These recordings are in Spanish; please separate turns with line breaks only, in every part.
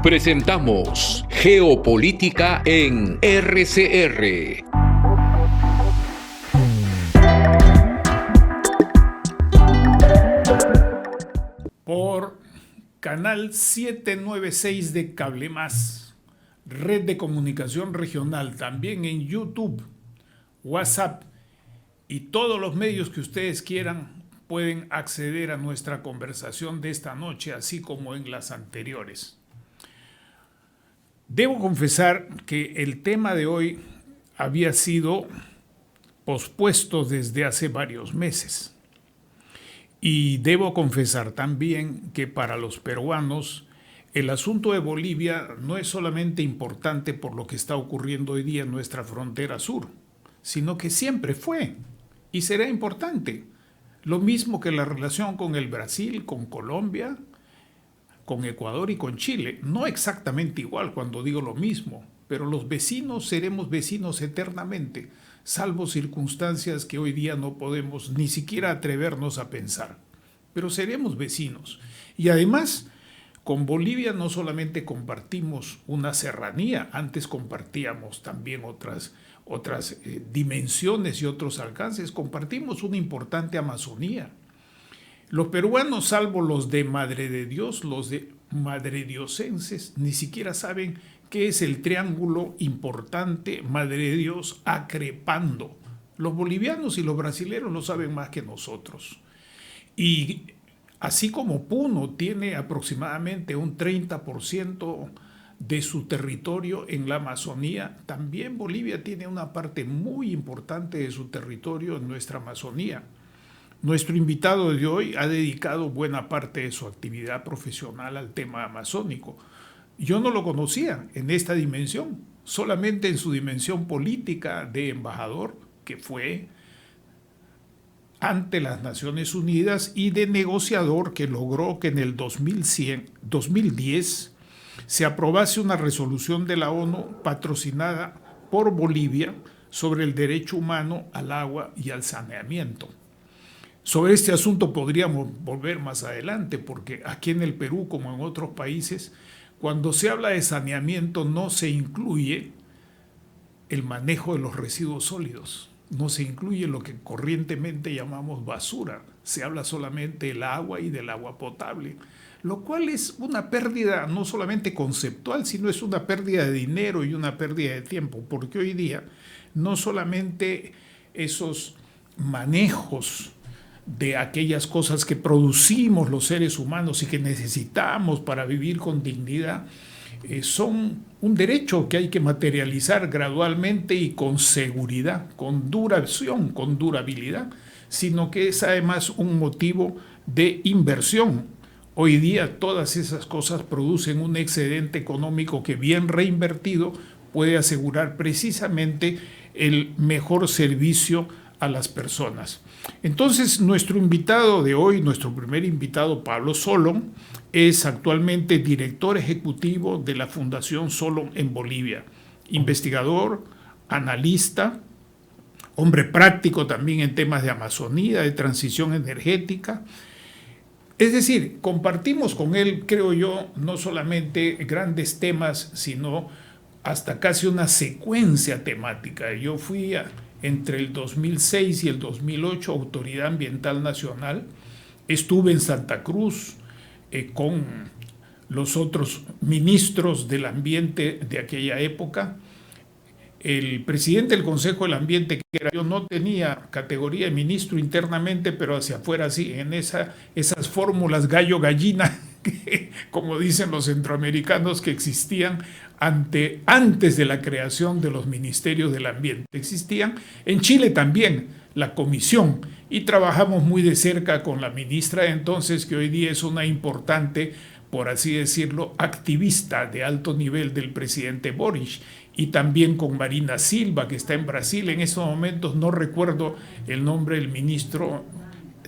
Presentamos Geopolítica en RCR.
Por Canal 796 de Cable Más, Red de Comunicación Regional, también en YouTube, WhatsApp y todos los medios que ustedes quieran pueden acceder a nuestra conversación de esta noche, así como en las anteriores. Debo confesar que el tema de hoy había sido pospuesto desde hace varios meses. Y debo confesar también que para los peruanos el asunto de Bolivia no es solamente importante por lo que está ocurriendo hoy día en nuestra frontera sur, sino que siempre fue y será importante. Lo mismo que la relación con el Brasil, con Colombia, con Ecuador y con Chile. No exactamente igual cuando digo lo mismo, pero los vecinos seremos vecinos eternamente, salvo circunstancias que hoy día no podemos ni siquiera atrevernos a pensar. Pero seremos vecinos. Y además, con Bolivia no solamente compartimos una serranía, antes compartíamos también otras dimensiones y otros alcances, compartimos una importante Amazonía. Los peruanos, salvo los de Madre de Dios, los de madrediosenses, ni siquiera saben qué es el triángulo importante Madre de Dios Acre-Pando. Los bolivianos y los brasileños lo saben más que nosotros. Y así como Puno tiene aproximadamente un 30% de su territorio en la Amazonía, también Bolivia tiene una parte muy importante de su territorio en nuestra Amazonía. Nuestro invitado de hoy ha dedicado buena parte de su actividad profesional al tema amazónico. Yo no lo conocía en esta dimensión, solamente en su dimensión política de embajador, que fue ante las Naciones Unidas, y de negociador, que logró que en el 2010 se aprobase una resolución de la ONU patrocinada por Bolivia sobre el derecho humano al agua y al saneamiento. Sobre este asunto podríamos volver más adelante, porque aquí en el Perú, como en otros países, cuando se habla de saneamiento no se incluye el manejo de los residuos sólidos, no se incluye lo que corrientemente llamamos basura, se habla solamente del agua y del agua potable, lo cual es una pérdida no solamente conceptual, sino es una pérdida de dinero y una pérdida de tiempo, porque hoy día no solamente esos manejos de aquellas cosas que producimos los seres humanos y que necesitamos para vivir con dignidad, son un derecho que hay que materializar gradualmente y con seguridad, con duración, con durabilidad, sino que es además un motivo de inversión. Hoy día todas esas cosas producen un excedente económico que, bien reinvertido, puede asegurar precisamente el mejor servicio a las personas. Entonces, nuestro invitado de hoy, nuestro primer invitado, Pablo Solon, es actualmente director ejecutivo de la Fundación Solon en Bolivia, investigador, analista, hombre práctico también en temas de Amazonía, de transición energética. Es decir, compartimos con él, creo yo, no solamente grandes temas, sino hasta casi una secuencia temática. Yo fui entre el 2006 y el 2008 Autoridad Ambiental Nacional. Estuve en Santa Cruz con los otros ministros del ambiente de aquella época. El presidente del Consejo del Ambiente, que era yo, no tenía categoría de ministro internamente, pero hacia afuera sí, en esas fórmulas gallo-gallina, como dicen los centroamericanos, que existían antes de la creación de los ministerios del ambiente. Existían en Chile también la comisión, y trabajamos muy de cerca con la ministra de entonces, que hoy día es una importante, por así decirlo, activista de alto nivel del presidente Boric, y también con Marina Silva, que está en Brasil. En estos momentos no recuerdo el nombre del ministro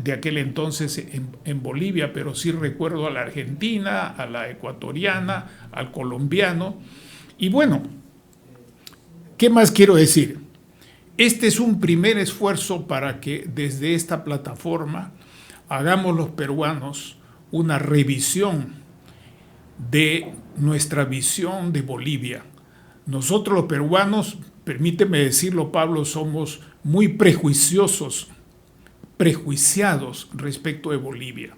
de aquel entonces en Bolivia, pero sí recuerdo a la argentina, a la ecuatoriana, al colombiano. Y bueno, ¿qué más quiero decir? Este es un primer esfuerzo para que desde esta plataforma hagamos los peruanos una revisión de nuestra visión de Bolivia. Nosotros los peruanos, permíteme decirlo, Pablo, somos muy prejuiciados respecto de Bolivia,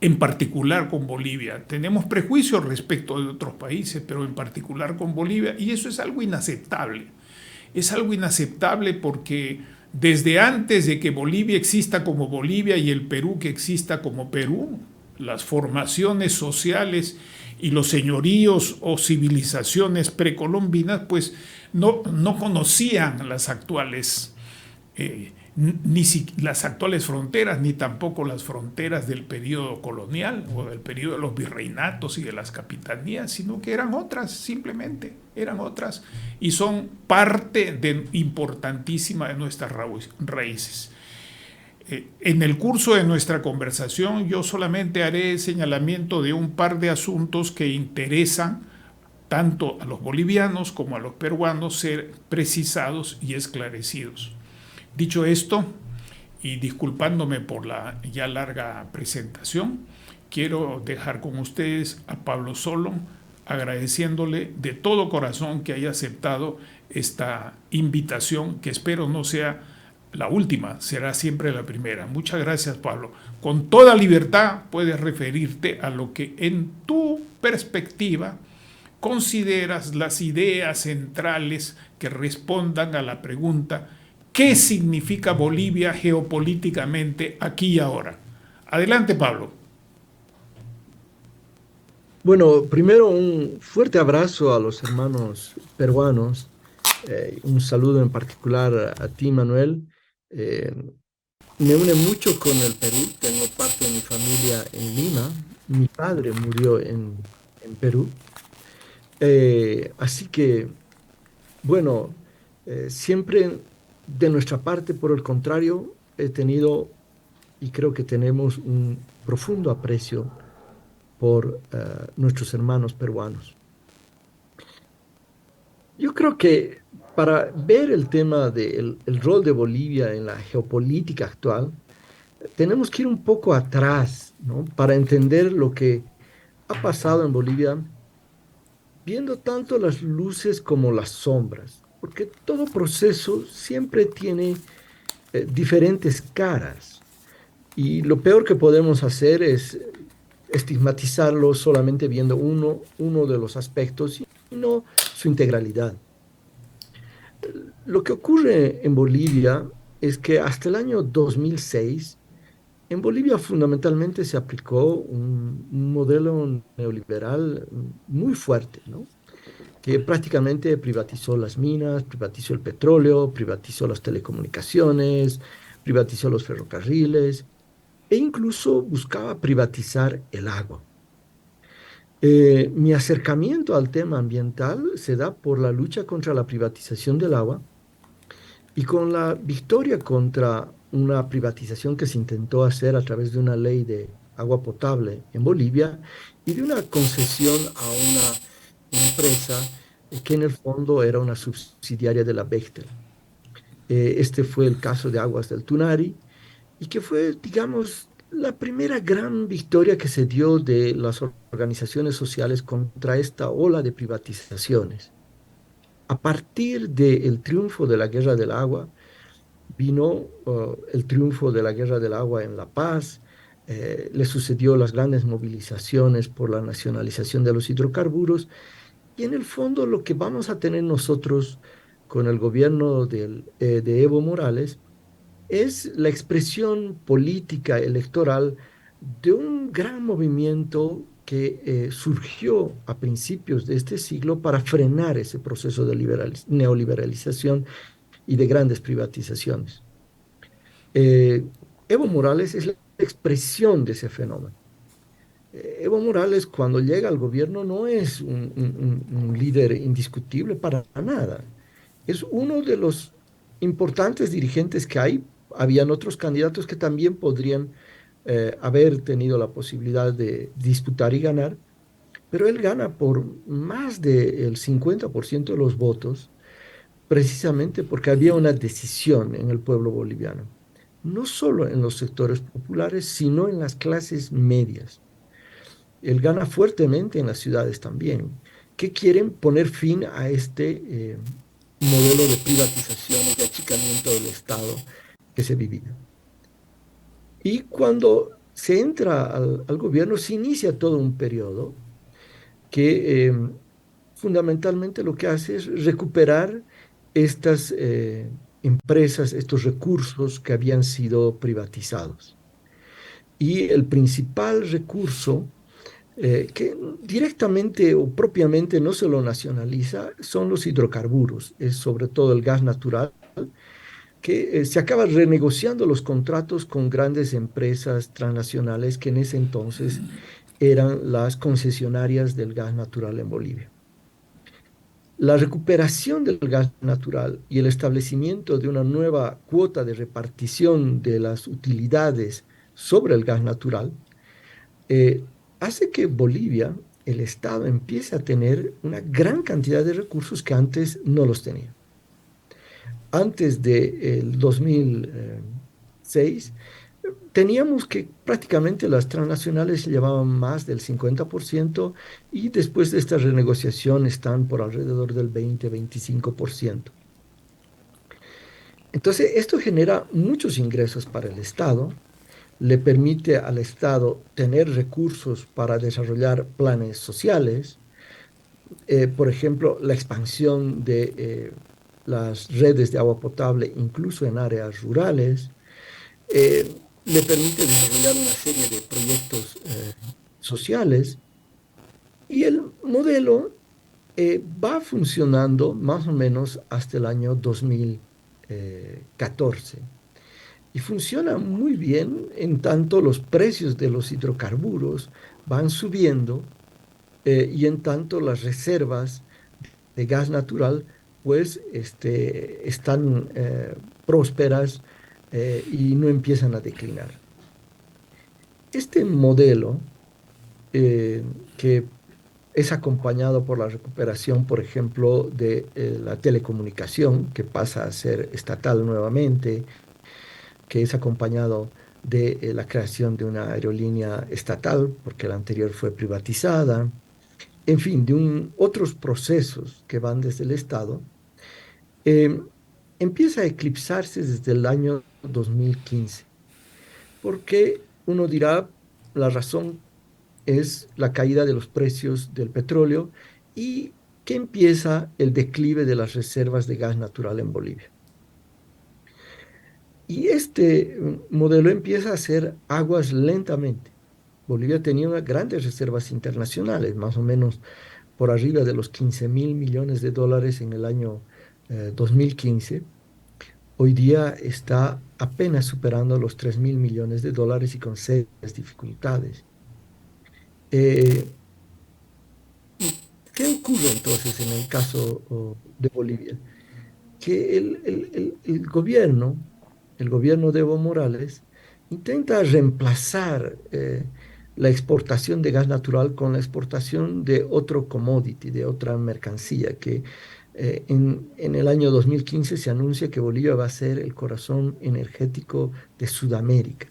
en particular con Bolivia. Tenemos prejuicios respecto de otros países, pero en particular con Bolivia, y eso es algo inaceptable. Es algo inaceptable porque desde antes de que Bolivia exista como Bolivia y el Perú que exista como Perú, las formaciones sociales y los señoríos o civilizaciones precolombinas pues no conocían las actuales ni las actuales fronteras, ni tampoco las fronteras del periodo colonial o del periodo de los virreinatos y de las capitanías, sino que eran otras, simplemente eran otras, y son parte importantísima de nuestras raíces. En el curso de nuestra conversación yo solamente haré señalamiento de un par de asuntos que interesan tanto a los bolivianos como a los peruanos ser precisados y esclarecidos. Dicho esto, y disculpándome por la ya larga presentación, quiero dejar con ustedes a Pablo Solo, agradeciéndole de todo corazón que haya aceptado esta invitación, que espero no sea la última, será siempre la primera. Muchas gracias, Pablo. Con toda libertad puedes referirte a lo que en tu perspectiva consideras las ideas centrales que respondan a la pregunta: ¿qué significa Bolivia geopolíticamente aquí y ahora? Adelante, Pablo.
Bueno, primero un fuerte abrazo a los hermanos peruanos, un saludo en particular a ti, Manuel. Eh, Me une mucho con el Perú, tengo parte de mi familia en Lima, mi padre murió en Perú. Así que, bueno, siempre de nuestra parte, por el contrario, he tenido y creo que tenemos un profundo aprecio por nuestros hermanos peruanos. Yo creo que para ver el tema del el rol de Bolivia en la geopolítica actual, tenemos que ir un poco atrás, ¿no? Para entender lo que ha pasado en Bolivia, viendo tanto las luces como las sombras, porque todo proceso siempre tiene diferentes caras. Y lo peor que podemos hacer es estigmatizarlo solamente viendo uno de los aspectos y no su integralidad. Lo que ocurre en Bolivia es que hasta el año 2006, en Bolivia fundamentalmente se aplicó un modelo neoliberal muy fuerte, ¿no? Que prácticamente privatizó las minas, privatizó el petróleo, privatizó las telecomunicaciones, privatizó los ferrocarriles e incluso buscaba privatizar el agua. Mi acercamiento al tema ambiental se da por la lucha contra la privatización del agua y con la victoria contra una privatización que se intentó hacer a través de una ley de agua potable en Bolivia y de una concesión a una empresa que en el fondo era una subsidiaria de la Bechtel. Este fue el caso de Aguas del Tunari y que fue, digamos, la primera gran victoria que se dio de las organizaciones sociales contra esta ola de privatizaciones. A partir del triunfo de la Guerra del Agua, vino el triunfo de la Guerra del Agua en La Paz, le sucedió las grandes movilizaciones por la nacionalización de los hidrocarburos, y en el fondo lo que vamos a tener nosotros con el gobierno de Evo Morales es la expresión política electoral de un gran movimiento que surgió a principios de este siglo para frenar ese proceso de neoliberalización y de grandes privatizaciones. Eh, Evo Morales es la expresión de ese fenómeno. Evo Morales, cuando llega al gobierno, no es un líder indiscutible para nada. Es uno de los importantes dirigentes que hay. Habían otros candidatos que también podrían haber tenido la posibilidad de disputar y ganar, pero él gana por más del 50% de los votos, precisamente porque había una decisión en el pueblo boliviano, no solo en los sectores populares, sino en las clases medias. Él gana fuertemente en las ciudades también, que quieren poner fin a este modelo de privatización y de achicamiento del Estado que se vivía. Y cuando se entra al gobierno, se inicia todo un periodo que fundamentalmente lo que hace es recuperar estas empresas, estos recursos que habían sido privatizados. Y el principal recurso que directamente o propiamente no se lo nacionaliza son los hidrocarburos, es sobre todo el gas natural, que se acaba renegociando los contratos con grandes empresas transnacionales que en ese entonces eran las concesionarias del gas natural en Bolivia. La recuperación del gas natural y el establecimiento de una nueva cuota de repartición de las utilidades sobre el gas natural eh, hace que Bolivia, el Estado, empiece a tener una gran cantidad de recursos que antes no los tenía. Antes del 2006, teníamos que prácticamente las transnacionales llevaban más del 50% y después de esta renegociación están por alrededor del 20-25%. Entonces, esto genera muchos ingresos para el Estado, le permite al Estado tener recursos para desarrollar planes sociales, por ejemplo, la expansión de las redes de agua potable incluso en áreas rurales, eh, le permite desarrollar una serie de proyectos sociales y el modelo va funcionando más o menos hasta el año 2014 y funciona muy bien en tanto los precios de los hidrocarburos van subiendo y en tanto las reservas de gas natural pues están prósperas y no empiezan a declinar. Este modelo que es acompañado por la recuperación, por ejemplo, de la telecomunicación, que pasa a ser estatal nuevamente, que es acompañado de la creación de una aerolínea estatal, porque la anterior fue privatizada, en fin, de otros procesos que van desde el Estado, eh, empieza a eclipsarse desde el año 2015, porque uno dirá, la razón es la caída de los precios del petróleo y que empieza el declive de las reservas de gas natural en Bolivia. Y este modelo empieza a hacer aguas lentamente. Bolivia tenía unas grandes reservas internacionales, más o menos por arriba de los 15.000 millones de dólares en el año 2015. Hoy día está apenas superando los 3.000 millones de dólares y con serias dificultades. Eh, ¿Qué ocurre entonces en el caso de Bolivia? Que el gobierno de Evo Morales, intenta reemplazar la exportación de gas natural con la exportación de otro commodity, de otra mercancía, que en el año 2015 se anuncia que Bolivia va a ser el corazón energético de Sudamérica,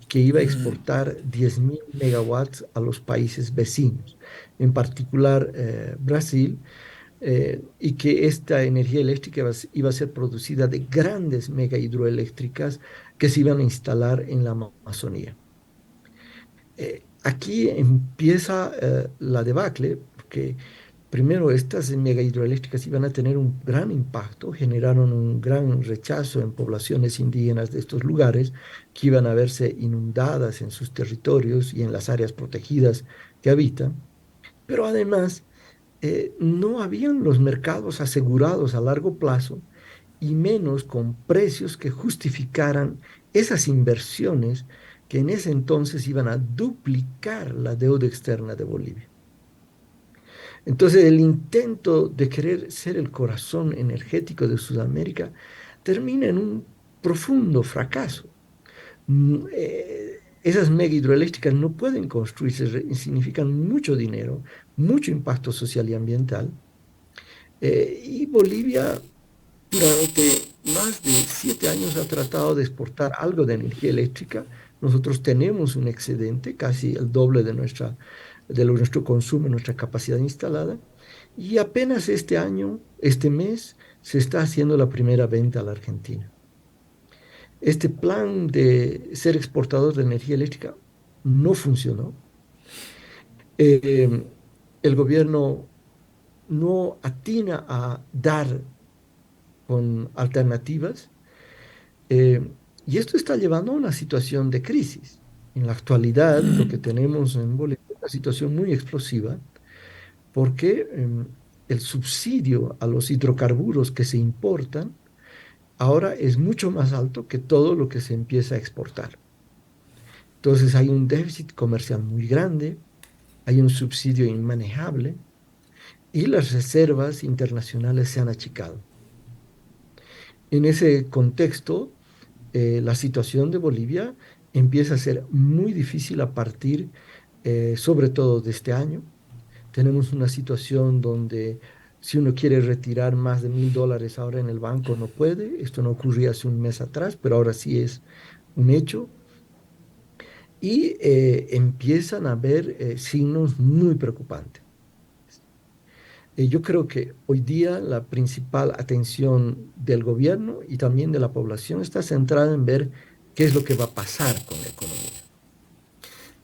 que iba a exportar 10.000 megawatts a los países vecinos, en particular Brasil, y que esta energía eléctrica iba a ser producida de grandes mega hidroeléctricas que se iban a instalar en la Amazonía. Aquí empieza la debacle, porque primero estas mega hidroeléctricas iban a tener un gran impacto, generaron un gran rechazo en poblaciones indígenas de estos lugares, que iban a verse inundadas en sus territorios y en las áreas protegidas que habitan, pero además no habían los mercados asegurados a largo plazo y menos con precios que justificaran esas inversiones que en ese entonces iban a duplicar la deuda externa de Bolivia. Entonces el intento de querer ser el corazón energético de Sudamérica termina en un profundo fracaso. Esas mega hidroeléctricas no pueden construirse, significan mucho dinero, mucho impacto social y ambiental. Y Bolivia durante más de 7 años ha tratado de exportar algo de energía eléctrica, Nosotros tenemos un excedente, casi el doble de nuestro consumo, nuestra capacidad instalada, y apenas este año, este mes, se está haciendo la primera venta a la Argentina. Este plan de ser exportador de energía eléctrica no funcionó. Eh, el gobierno no atina a dar con alternativas, y esto está llevando a una situación de crisis. En la actualidad, lo que tenemos en Bolivia es una situación muy explosiva porque el subsidio a los hidrocarburos que se importan ahora es mucho más alto que todo lo que se empieza a exportar. Entonces hay un déficit comercial muy grande, hay un subsidio inmanejable y las reservas internacionales se han achicado. En ese contexto, la situación de Bolivia empieza a ser muy difícil a partir, sobre todo de este año. Tenemos una situación donde si uno quiere retirar más de $1.000 ahora en el banco, no puede. Esto no ocurría hace un mes atrás, pero ahora sí es un hecho. Y empiezan a haber signos muy preocupantes. Yo creo que hoy día la principal atención del gobierno y también de la población está centrada en ver qué es lo que va a pasar con la economía.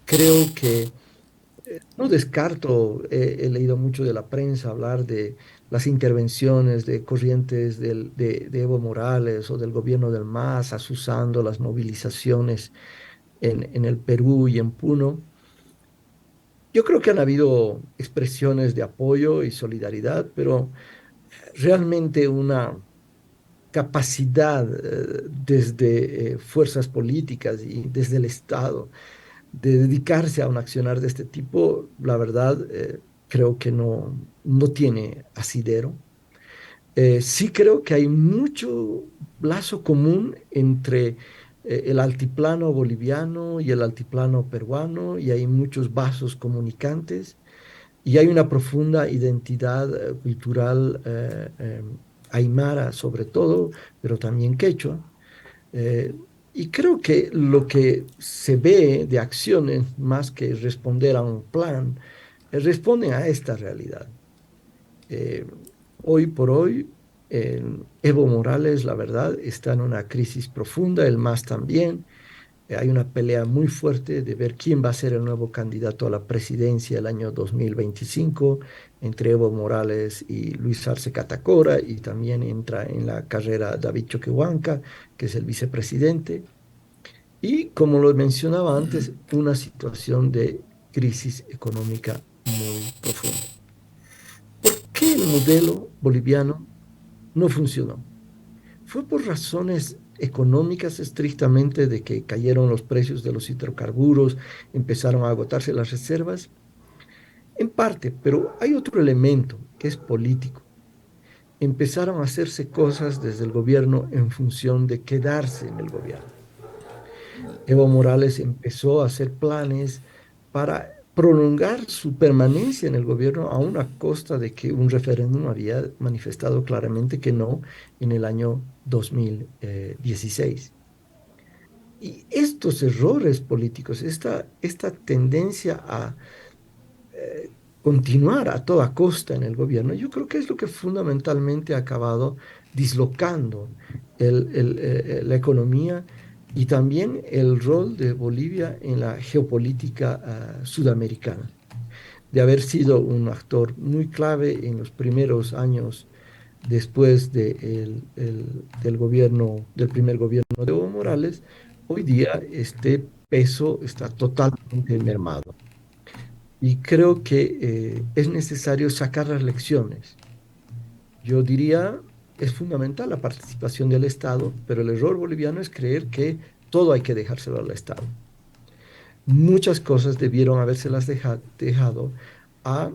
Creo que no descarto, he leído mucho de la prensa hablar de las intervenciones de corrientes de Evo Morales o del gobierno del MAS, asusando las movilizaciones en el Perú y en Puno. Yo creo que han habido expresiones de apoyo y solidaridad, pero realmente una capacidad desde fuerzas políticas y desde el Estado de dedicarse a un accionar de este tipo, la verdad, creo que no tiene asidero. Sí creo que hay mucho lazo común entre el altiplano boliviano y el altiplano peruano, y hay muchos vasos comunicantes, y hay una profunda identidad cultural aymara sobre todo, pero también quechua. Eh, y creo que lo que se ve de acciones, más que responder a un plan, responden a esta realidad. Eh, Hoy por hoy, Evo Morales, la verdad, está en una crisis profunda, el MAS también. Hay una pelea muy fuerte de ver quién va a ser el nuevo candidato a la presidencia el año 2025 entre Evo Morales y Luis Arce Catacora, y también entra en la carrera David Choquehuanca, que es el vicepresidente. Y como lo mencionaba antes, una situación de crisis económica muy profunda. ¿Por qué el modelo boliviano no funcionó? ¿Fue por razones económicas estrictamente de que cayeron los precios de los hidrocarburos, empezaron a agotarse las reservas? En parte, pero hay otro elemento que es político. Empezaron a hacerse cosas desde el gobierno en función de quedarse en el gobierno. Evo Morales empezó a hacer planes para prolongar su permanencia en el gobierno a una costa de que un referéndum había manifestado claramente que no en el año 2016. Y estos errores políticos, esta tendencia a continuar a toda costa en el gobierno, yo creo que es lo que fundamentalmente ha acabado dislocando la economía y también el rol de Bolivia en la geopolítica sudamericana, de haber sido un actor muy clave en los primeros años después del gobierno, del primer gobierno de Evo Morales. Hoy día este peso está totalmente mermado. Y creo que es necesario sacar las lecciones. Yo diría, es fundamental la participación del Estado, pero el error boliviano es creer que todo hay que dejárselo al Estado. Muchas cosas debieron habérselas dejado a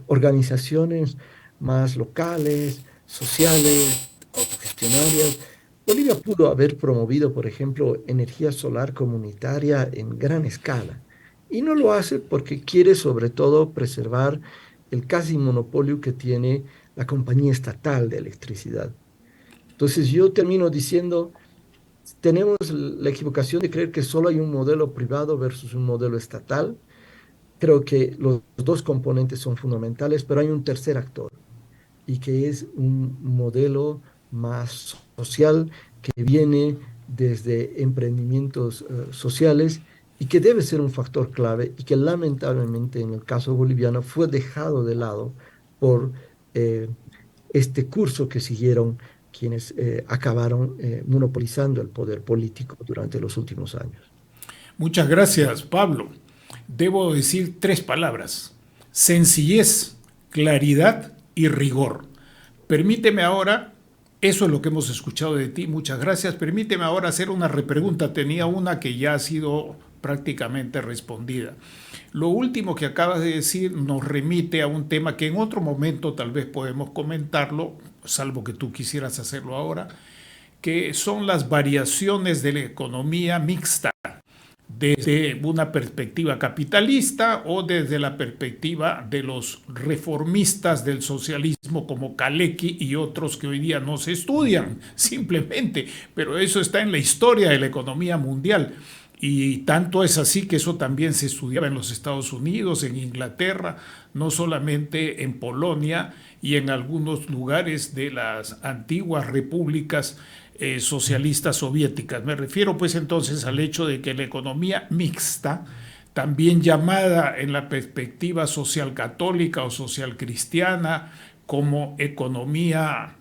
organizaciones más locales, sociales, autogestionarias. Bolivia pudo haber promovido, por ejemplo, energía solar comunitaria en gran escala, y no lo hace porque quiere sobre todo preservar el casi monopolio que tiene la compañía estatal de electricidad. Entonces yo termino diciendo, tenemos la equivocación de creer que solo hay un modelo privado versus un modelo estatal. Creo que los dos componentes son fundamentales, pero hay un tercer actor y que es un modelo más social que viene desde emprendimientos sociales y que debe ser un factor clave y que lamentablemente en el caso boliviano fue dejado de lado por eh, este curso que siguieron quienes acabaron monopolizando el poder político durante los últimos años.
Muchas gracias, Pablo. Debo decir tres palabras: sencillez, claridad y rigor. Permíteme ahora, eso es lo que hemos escuchado de ti, muchas gracias. Permíteme ahora hacer una repregunta. Tenía una que ya ha sido prácticamente respondida. Lo último que acabas de decir nos remite a un tema que en otro momento tal vez podemos comentarlo, salvo que tú quisieras hacerlo ahora, que son las variaciones de la economía mixta desde una perspectiva capitalista o desde la perspectiva de los reformistas del socialismo como Kalecki y otros que hoy día no se estudian simplemente, pero eso está en la historia de la economía mundial. Y tanto es así que eso también se estudiaba en los Estados Unidos, en Inglaterra, no solamente en Polonia y en algunos lugares de las antiguas repúblicas socialistas soviéticas. Me refiero pues entonces al hecho de que la economía mixta, también llamada en la perspectiva social católica o social cristiana como economía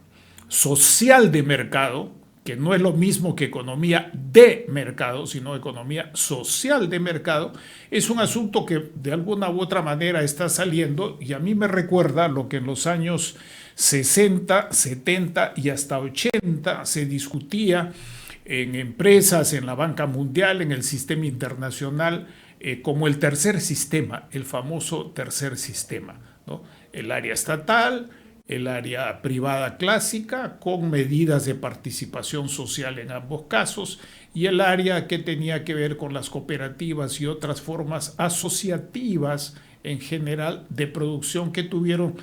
social de mercado, que no es lo mismo que economía de mercado, sino economía social de mercado, es un asunto que de alguna u otra manera está saliendo y a mí me recuerda lo que en los años 60, 70 y hasta 80 se discutía en empresas, en la banca mundial, en el sistema internacional, como el tercer sistema, el famoso tercer sistema, ¿no? El área estatal, el área privada clásica, con medidas de participación social en ambos casos, y el área que tenía que ver con las cooperativas y otras formas asociativas en general de producción que tuvieron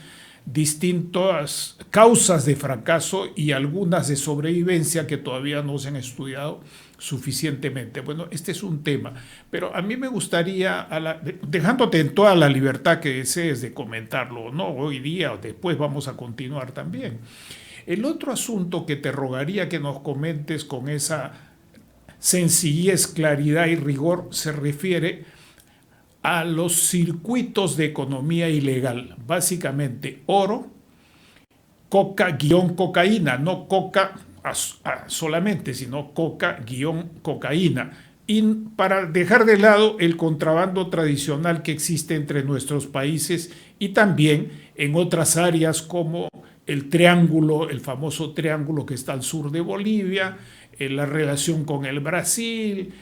distintas causas de fracaso y algunas de sobrevivencia que todavía no se han estudiado suficientemente. Bueno, este es un tema, pero a mí me gustaría, dejándote en toda la libertad que desees de comentarlo, no hoy día o después vamos a continuar también. El otro asunto que te rogaría que nos comentes con esa sencillez, claridad y rigor se refiere a los circuitos de economía ilegal, básicamente oro, coca-cocaína, no coca solamente, sino coca-cocaína. Y para dejar de lado el contrabando tradicional que existe entre nuestros países y también en otras áreas como el triángulo, el famoso triángulo que está al sur de Bolivia, la relación con el Brasil,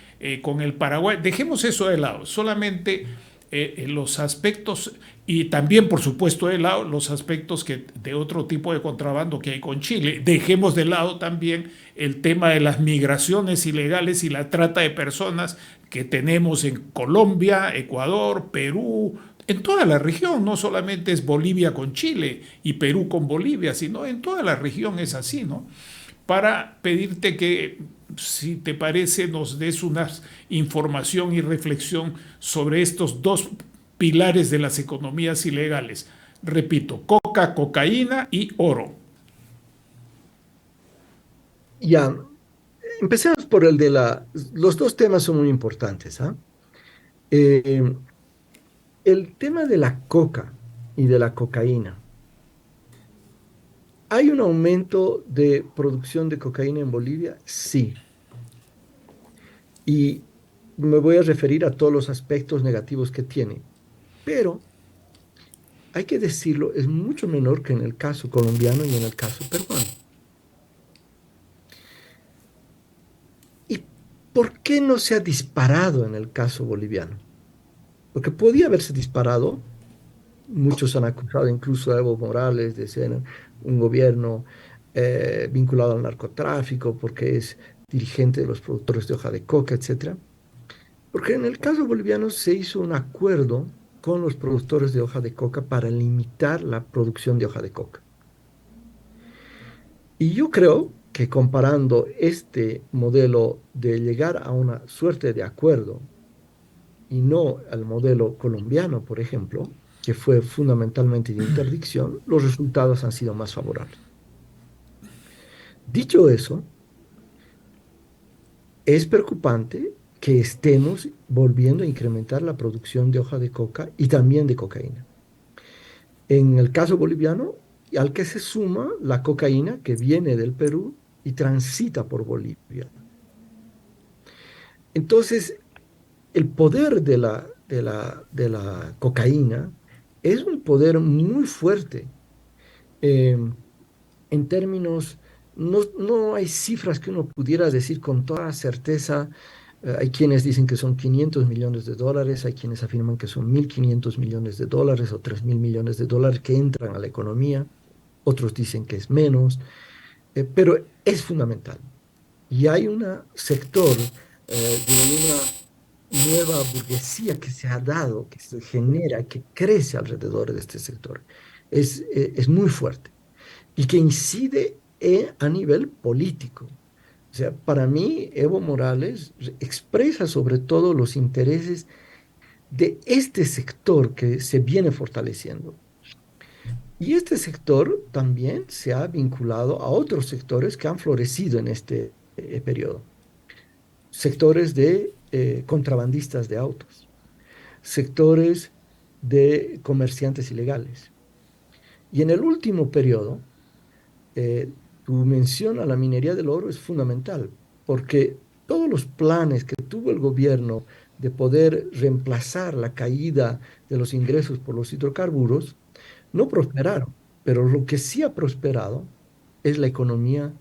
con el Paraguay. Dejemos eso de lado, solamente los aspectos y también por supuesto de lado los aspectos de otro tipo de contrabando que hay con Chile. Dejemos de lado también el tema de las migraciones ilegales y la trata de personas que tenemos en Colombia, Ecuador, Perú, en toda la región. No solamente es Bolivia con Chile y Perú con Bolivia, sino en toda la región es así, ¿no? Para pedirte que, si te parece, nos des una información y reflexión sobre estos dos pilares de las economías ilegales. Repito, coca, cocaína y oro.
Ya, empecemos por el de la... Los dos temas son muy importantes, ¿ah? Eh, el tema de la coca y de la cocaína. ¿Hay un aumento de producción de cocaína en Bolivia? Sí. Y me voy a referir a todos los aspectos negativos que tiene. Pero hay que decirlo, es mucho menor que en el caso colombiano y en el caso peruano. ¿Y por qué no se ha disparado en el caso boliviano? Porque podía haberse disparado. Muchos han acusado incluso a Evo Morales de ser un gobierno vinculado al narcotráfico porque es dirigente de los productores de hoja de coca, etcétera. Porque en el caso boliviano se hizo un acuerdo con los productores de hoja de coca para limitar la producción de hoja de coca. Y yo creo que comparando este modelo de llegar a una suerte de acuerdo y no al modelo colombiano, por ejemplo, que fue fundamentalmente de interdicción, los resultados han sido más favorables. Dicho eso, es preocupante que estemos volviendo a incrementar la producción de hoja de coca y también de cocaína. En el caso boliviano, al que se suma la cocaína que viene del Perú y transita por Bolivia. Entonces, el poder de la cocaína es un poder muy fuerte. eh, en términos, no hay cifras que uno pudiera decir con toda certeza. Hay quienes dicen que son 500 millones de dólares, hay quienes afirman que son 1.500 millones de dólares o 3.000 millones de dólares que entran a la economía, otros dicen que es menos, pero es fundamental. Y hay un sector de una nueva burguesía que se ha dado, que se genera, que crece alrededor de este sector. Es muy fuerte y que incide a nivel político. O sea, para mí, Evo Morales expresa sobre todo los intereses de este sector que se viene fortaleciendo. Y este sector también se ha vinculado a otros sectores que han florecido en este periodo. Sectores de contrabandistas de autos, sectores de comerciantes ilegales. Y en el último periodo, tu mención a la minería del oro es fundamental, porque todos los planes que tuvo el gobierno de poder reemplazar la caída de los ingresos por los hidrocarburos no prosperaron, pero lo que sí ha prosperado es la economía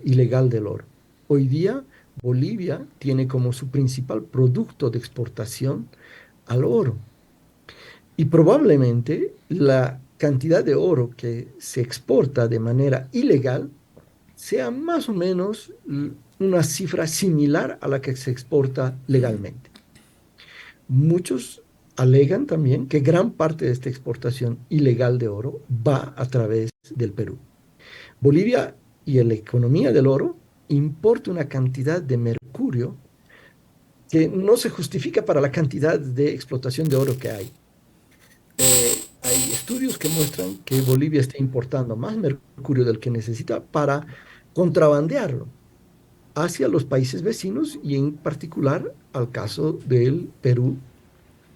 ilegal del oro. Hoy día Bolivia tiene como su principal producto de exportación al oro. Y probablemente la cantidad de oro que se exporta de manera ilegal sea más o menos una cifra similar a la que se exporta legalmente. Muchos alegan también que gran parte de esta exportación ilegal de oro va a través del Perú. Bolivia y la economía del oro importa una cantidad de mercurio que no se justifica para la cantidad de explotación de oro que hay. Hay estudios que muestran que Bolivia está importando más mercurio del que necesita para contrabandearlo hacia los países vecinos y en particular al caso del Perú,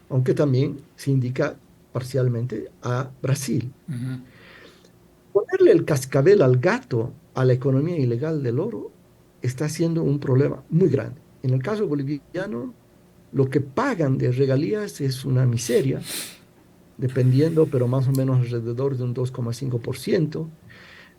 aunque también se indica parcialmente a Brasil. Ponerle el cascabel al gato a la economía ilegal del oro está siendo un problema muy grande. En el caso boliviano, lo que pagan de regalías es una miseria, dependiendo, pero más o menos alrededor de un 2,5%.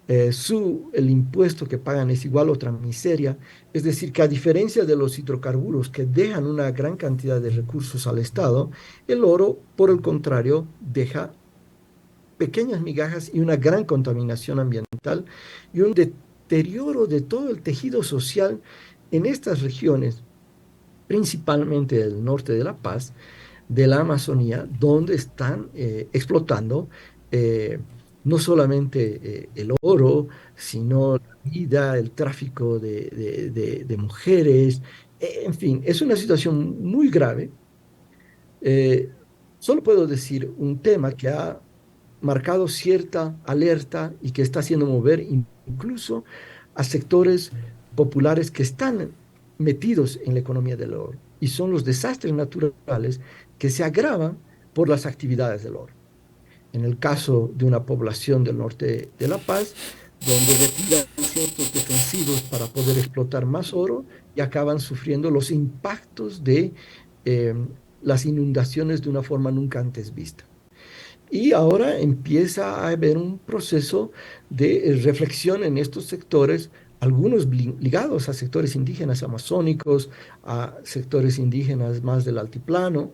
El impuesto que pagan es igual a otra miseria. Es decir, que a diferencia de los hidrocarburos que dejan una gran cantidad de recursos al Estado, el oro, por el contrario, deja pequeñas migajas y una gran contaminación ambiental y un deterioro de todo el tejido social en estas regiones, principalmente del norte de La Paz, de la Amazonía, donde están explotando no solamente el oro, sino la vida, el tráfico de mujeres, en fin, es una situación muy grave. Eh, Solo puedo decir un tema que ha marcado cierta alerta y que está haciendo mover incluso a sectores populares que están metidos en la economía del oro, y son los desastres naturales que se agravan por las actividades del oro. En el caso de una población del norte de La Paz, donde retiran ciertos defensivos para poder explotar más oro y acaban sufriendo los impactos de eh, las inundaciones de una forma nunca antes vista. Y ahora empieza a haber un proceso de reflexión en estos sectores, algunos ligados a sectores indígenas amazónicos, a sectores indígenas más del altiplano,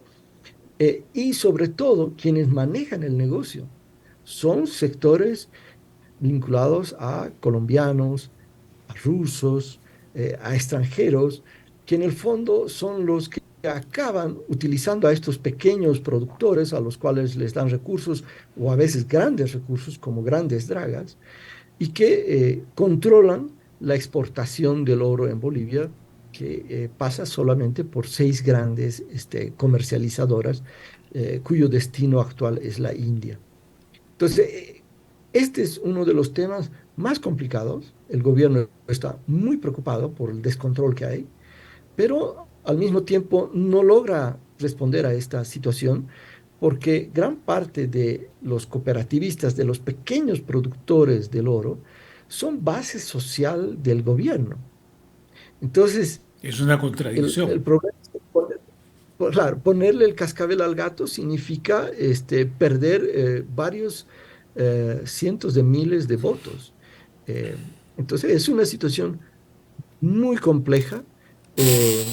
y sobre todo quienes manejan el negocio son sectores vinculados a colombianos, a rusos, a extranjeros, que en el fondo son los que acaban utilizando a estos pequeños productores a los cuales les dan recursos o a veces grandes recursos como grandes dragas y que controlan la exportación del oro en Bolivia, que pasa solamente por 6 grandes comercializadoras, cuyo destino actual es la India. Entonces, este es uno de los temas más complicados. El gobierno está muy preocupado por el descontrol que hay, pero al mismo tiempo no logra responder a esta situación porque gran parte de los cooperativistas, de los pequeños productores del oro, son base social del gobierno. Entonces,
Es una
el
contradicción.
problema es que claro, ponerle el cascabel al gato significa perder varios cientos de miles de votos. Eh, entonces, es una situación muy compleja, eh,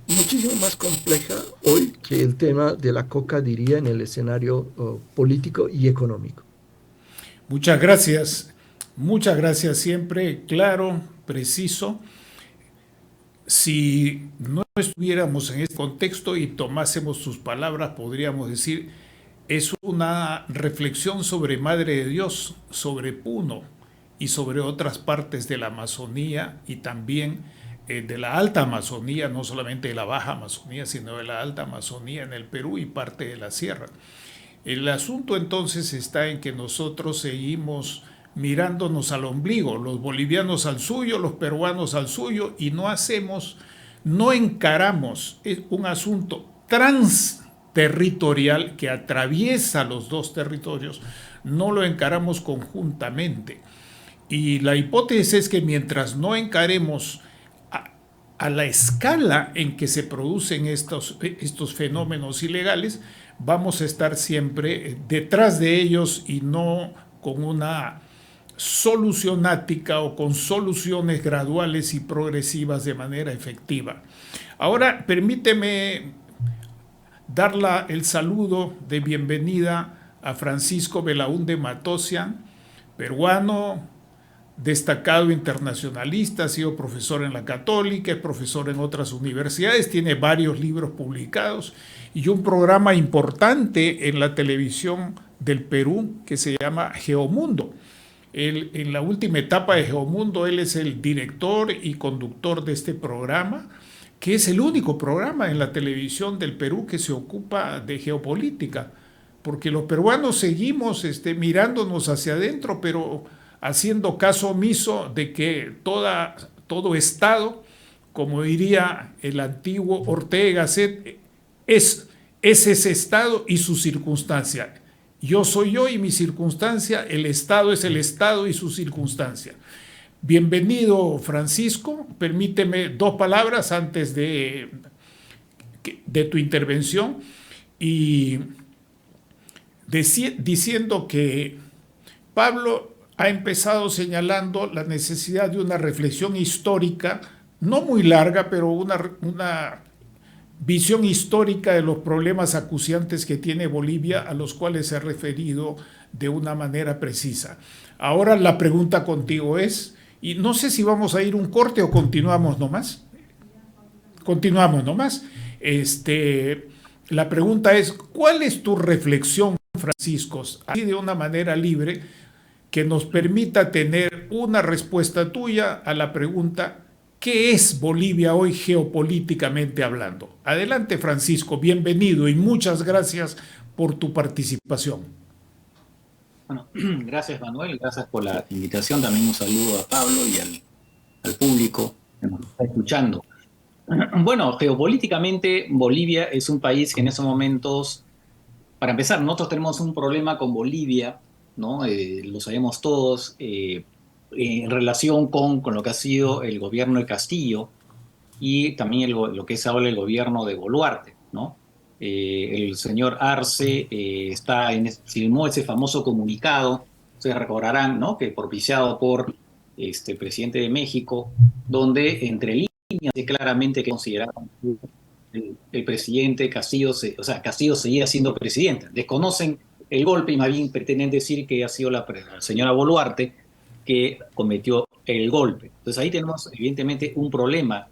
muchísimo más compleja hoy que el tema de la coca, diría, en el escenario político y económico.
Muchas gracias siempre, claro, preciso. Si no estuviéramos en este contexto y tomásemos sus palabras, podríamos decir, es una reflexión sobre Madre de Dios, sobre Puno y sobre otras partes de la Amazonía y también de la alta Amazonía, no solamente de la baja Amazonía, sino de la alta Amazonía en el Perú y parte de la sierra. El asunto entonces está en que nosotros seguimos mirándonos al ombligo, los bolivianos al suyo, los peruanos al suyo, y no encaramos un asunto transterritorial que atraviesa los dos territorios, no lo encaramos conjuntamente. Y la hipótesis es que mientras no encaremos a la escala en que se producen estos fenómenos ilegales, vamos a estar siempre detrás de ellos y no con una solucionática o con soluciones graduales y progresivas de manera efectiva. Ahora, permíteme dar el saludo de bienvenida a Francisco Belaúnde Matosian, peruano, destacado internacionalista, ha sido profesor en la Católica, es profesor en otras universidades, tiene varios libros publicados y un programa importante en la televisión del Perú que se llama Geomundo. En la última etapa de Geomundo, él es el director y conductor de este programa, que es el único programa en la televisión del Perú que se ocupa de geopolítica, porque los peruanos seguimos mirándonos hacia adentro, pero haciendo caso omiso de que todo Estado, como diría el antiguo Ortega y Gasset, es ese Estado y su circunstancia. Yo soy yo y mi circunstancia, el Estado es el Estado y su circunstancia. Bienvenido, Francisco. Permíteme 2 palabras antes de tu intervención y diciendo que Pablo ha empezado señalando la necesidad de una reflexión histórica, no muy larga, pero una visión histórica de los problemas acuciantes que tiene Bolivia, a los cuales se ha referido de una manera precisa. Ahora la pregunta contigo es, y no sé si vamos a ir un corte o continuamos nomás. Continuamos nomás. La pregunta es, ¿cuál es tu reflexión, Francisco, así de una manera libre, que nos permita tener una respuesta tuya a la pregunta: ¿qué es Bolivia hoy geopolíticamente hablando? Adelante, Francisco, bienvenido y muchas gracias por tu participación.
Bueno, gracias Manuel, gracias por la invitación. También un saludo a Pablo y al público que nos está escuchando. Bueno, geopolíticamente Bolivia es un país que en estos momentos, para empezar, nosotros tenemos un problema con Bolivia, ¿no? Lo sabemos todos, en relación con lo que ha sido el gobierno de Castillo y también lo que es ahora el gobierno de Boluarte, ¿no? El señor Arce firmó ese famoso comunicado, ustedes recordarán, ¿no? Que propiciado por el presidente de México, donde entre líneas dice claramente que consideraban el presidente Castillo, o sea, Castillo seguía siendo presidente. Desconocen el golpe y más bien pretenden decir que ha sido la señora Boluarte que cometió el golpe. Entonces ahí tenemos evidentemente un problema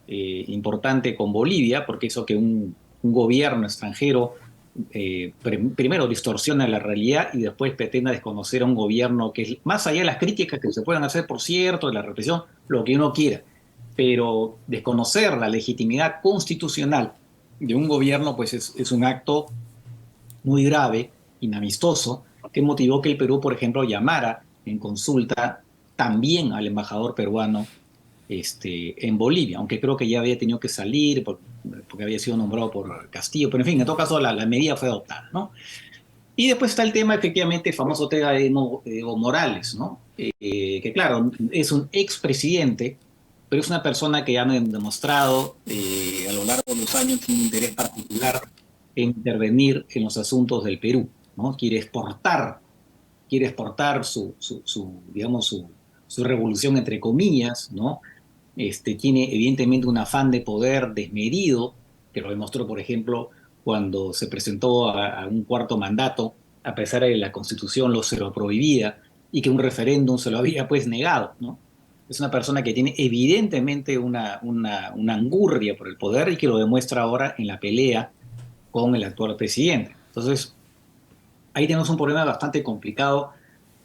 importante con Bolivia, porque eso que un gobierno extranjero primero distorsiona la realidad y después pretenda desconocer a un gobierno que es, más allá de las críticas que se puedan hacer, por cierto, de la represión, lo que uno quiera, pero desconocer la legitimidad constitucional de un gobierno, pues es un acto muy grave, inamistoso, que motivó que el Perú, por ejemplo, llamara en consulta también al embajador peruano en Bolivia, aunque creo que ya había tenido que salir porque había sido nombrado por Castillo, pero en fin, en todo caso la medida fue adoptada, ¿no? Y después está el tema, efectivamente, el famoso tema de Evo Morales, ¿no? Que claro, es un expresidente, pero es una persona que ha demostrado a lo largo de los años un interés particular en intervenir en los asuntos del Perú, ¿no? Quiere exportar digamos, su revolución, entre comillas, ¿no? Tiene evidentemente un afán de poder desmedido, que lo demostró, por ejemplo, cuando se presentó a un cuarto mandato, a pesar de que la Constitución se lo prohibía y que un referéndum se lo había pues negado, ¿no? Es una persona que tiene evidentemente una angurria por el poder y que lo demuestra ahora en la pelea con el actual presidente. Entonces, ahí tenemos un problema bastante complicado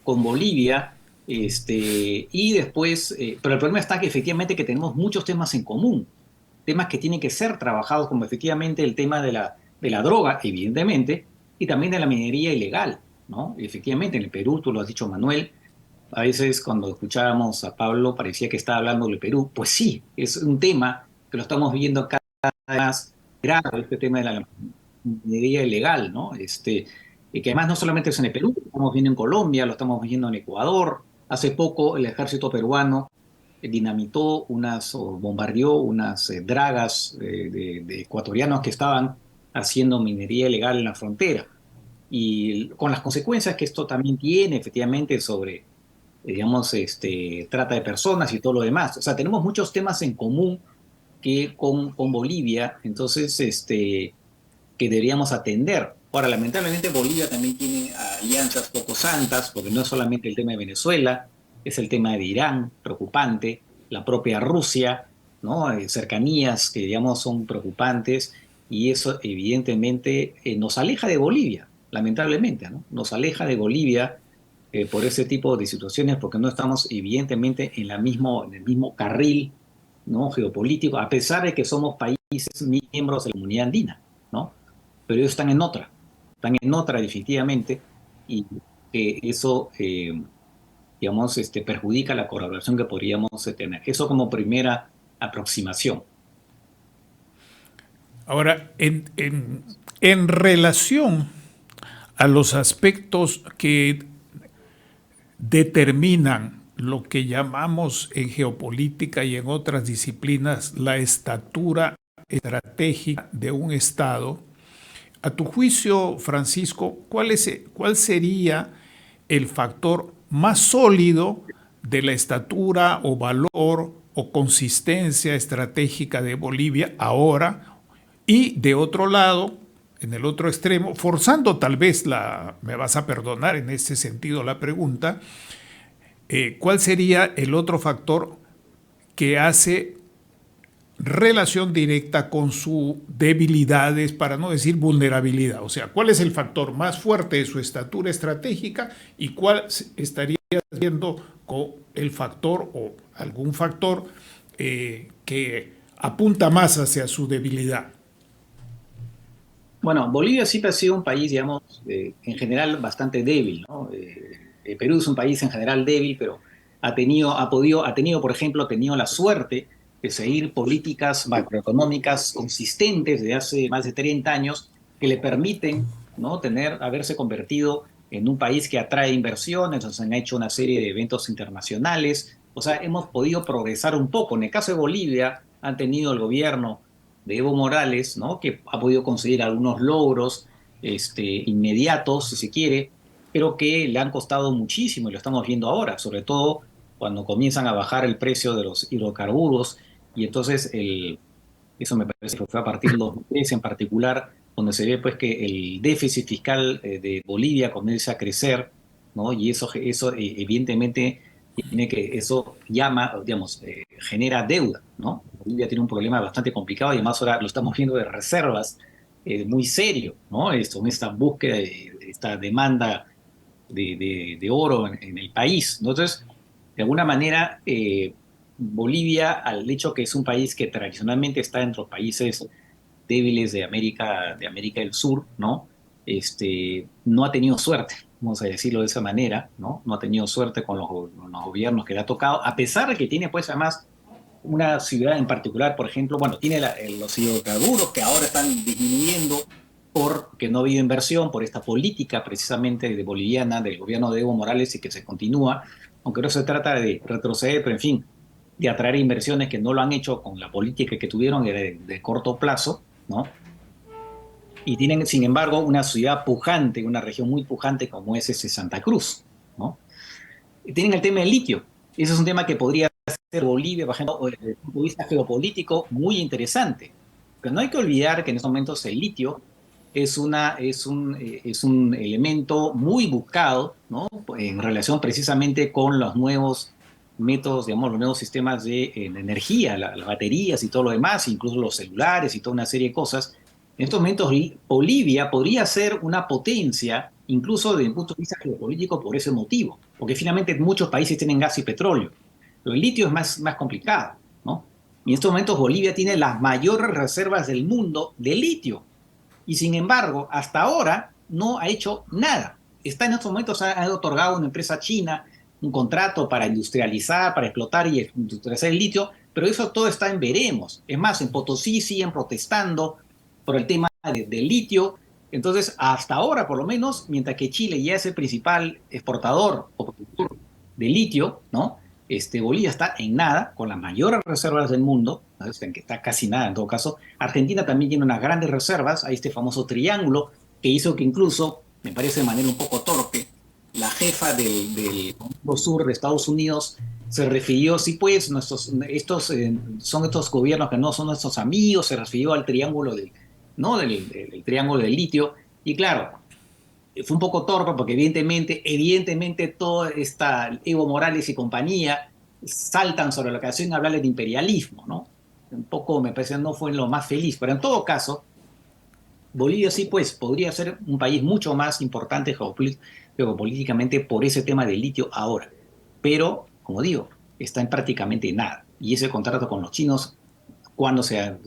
con Bolivia, y después, pero el problema está que efectivamente que tenemos muchos temas en común, temas que tienen que ser trabajados, como efectivamente el tema de la droga, evidentemente, y también de la minería ilegal, ¿no? Efectivamente, en el Perú, tú lo has dicho, Manuel, a veces cuando escuchábamos a Pablo parecía que estaba hablando del Perú, pues sí, es un tema que lo estamos viendo cada vez más grave, este tema de la minería ilegal, ¿no? Y que además no solamente es en el Perú, lo estamos viendo en Colombia, lo estamos viendo en Ecuador. Hace poco el ejército peruano dinamitó o bombardeó unas dragas de ecuatorianos que estaban haciendo minería ilegal en la frontera. Y con las consecuencias que esto también tiene efectivamente sobre, digamos, trata de personas y todo lo demás. O sea, tenemos muchos temas en común que con Bolivia, entonces, que deberíamos atender. Ahora, lamentablemente Bolivia también tiene alianzas poco santas, porque no es solamente el tema de Venezuela, es el tema de Irán, preocupante, la propia Rusia, ¿no? Cercanías que, digamos, son preocupantes, y eso evidentemente nos aleja de Bolivia, lamentablemente, ¿no? Nos aleja de Bolivia por ese tipo de situaciones, porque no estamos evidentemente en en el mismo carril, ¿no? Geopolítico, a pesar de que somos países miembros de la Comunidad Andina, ¿no? Pero ellos están en otra definitivamente, y eso, digamos, perjudica la colaboración que podríamos tener. Eso como primera aproximación.
Ahora, en relación a los aspectos que determinan lo que llamamos en geopolítica y en otras disciplinas la estatura estratégica de un Estado, a tu juicio, Francisco, ¿cuál sería el factor más sólido de la estatura o valor o consistencia estratégica de Bolivia ahora? Y de otro lado, en el otro extremo, forzando tal vez me vas a perdonar en ese sentido la pregunta, ¿cuál sería el otro factor que hace relación directa con sus debilidades, para no decir vulnerabilidad? O sea, ¿cuál es el factor más fuerte de su estatura estratégica y cuál estaría viendo con el factor o algún factor que apunta más hacia su debilidad?
Bueno, Bolivia siempre ha sido un país, digamos, en general bastante débil, ¿no? El Perú es un país en general débil, pero ha tenido, por ejemplo, la suerte de seguir políticas macroeconómicas consistentes de hace más de 30 años que le permiten, ¿no? Haberse convertido en un país que atrae inversiones, o sea, han hecho una serie de eventos internacionales, o sea, hemos podido progresar un poco. En el caso de Bolivia, han tenido el gobierno de Evo Morales, ¿no? Que ha podido conseguir algunos logros inmediatos, si se quiere, pero que le han costado muchísimo, y lo estamos viendo ahora, sobre todo cuando comienzan a bajar el precio de los hidrocarburos, y entonces eso me parece que fue a partir del 2013 en particular, donde se ve pues que el déficit fiscal de Bolivia comienza a crecer, ¿no? Y eso evidentemente eso llama, digamos, genera deuda, ¿no? Bolivia tiene un problema bastante complicado y además ahora lo estamos viendo de reservas muy serio, ¿no? Esta búsqueda, esta demanda de oro en el país, ¿no? Entonces, de alguna manera, Bolivia, al hecho que es un país que tradicionalmente está entre los países débiles de América del Sur, ¿no? No ha tenido suerte, vamos a decirlo de esa manera, ¿no? No ha tenido suerte con los gobiernos que le ha tocado, a pesar de que tiene, pues, además, una ciudad en particular, por ejemplo, bueno, tiene los hidrocarburos que ahora están disminuyendo porque no ha habido inversión, por esta política precisamente de boliviana del gobierno de Evo Morales y que se continúa, aunque no se trata de retroceder, pero en fin, de atraer inversiones que no lo han hecho con la política que tuvieron de corto plazo, ¿no? Y tienen, sin embargo, una ciudad pujante, una región muy pujante como es ese Santa Cruz, ¿no? Y tienen el tema del litio. Ese es un tema que podría ser Bolivia, por ejemplo, desde el punto de vista geopolítico, muy interesante. Pero no hay que olvidar que en estos momentos el litio es un elemento muy buscado, ¿no? En relación precisamente con los nuevos métodos, digamos, los nuevos sistemas de energía, las baterías y todo lo demás, incluso los celulares y toda una serie de cosas. En estos momentos Bolivia podría ser una potencia, incluso desde el punto de vista geopolítico, por ese motivo, porque finalmente muchos países tienen gas y petróleo, pero el litio es más complicado, ¿no? Y en estos momentos Bolivia tiene las mayores reservas del mundo de litio, y sin embargo, hasta ahora no ha hecho nada. Está en estos momentos, ha otorgado a una empresa china un contrato para industrializar, para explotar y industrializar el litio, pero eso todo está en veremos. Es más, en Potosí siguen protestando por el tema del litio. Entonces, hasta ahora, por lo menos, mientras que Chile ya es el principal exportador o productor de litio, ¿no? Bolivia está en nada, con las mayores reservas del mundo, ¿no? En que está casi nada en todo caso. Argentina también tiene unas grandes reservas, hay este famoso triángulo que hizo que incluso, me parece de manera un poco torpe, la jefa del Comando Sur de Estados Unidos se refirió, sí, pues, son estos gobiernos que no son nuestros amigos, se refirió al triángulo ¿no? del triángulo del litio, y claro, fue un poco torpe porque evidentemente toda esta Evo Morales y compañía saltan sobre la ocasión y hablarle de imperialismo, ¿no? Un poco me parece no fue lo más feliz, pero en todo caso, Bolivia sí, pues, podría ser un país mucho más importante geopolíticamente por ese tema del litio ahora. Pero, como digo, está en prácticamente nada. Y ese contrato con los chinos, cuándo se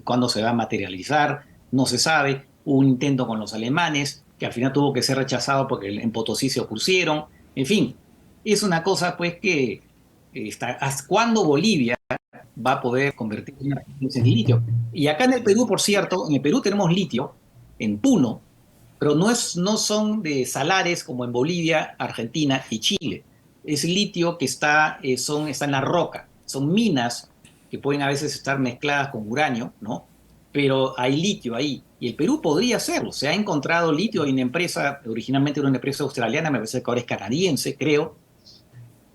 va a materializar, no se sabe. Hubo un intento con los alemanes, que al final tuvo que ser rechazado porque en Potosí se opusieron. En fin, es una cosa, pues, que ¿hasta cuándo Bolivia va a poder convertir una región en litio? Y acá en el Perú, por cierto, en el Perú tenemos litio, en Puno, pero no son de salares como en Bolivia, Argentina y Chile. Es litio que está en la roca. Son minas que pueden a veces estar mezcladas con uranio, ¿no? Pero hay litio ahí. Y el Perú podría hacerlo. Se ha encontrado litio. Hay una empresa, originalmente era una empresa australiana, me parece que ahora es canadiense, creo,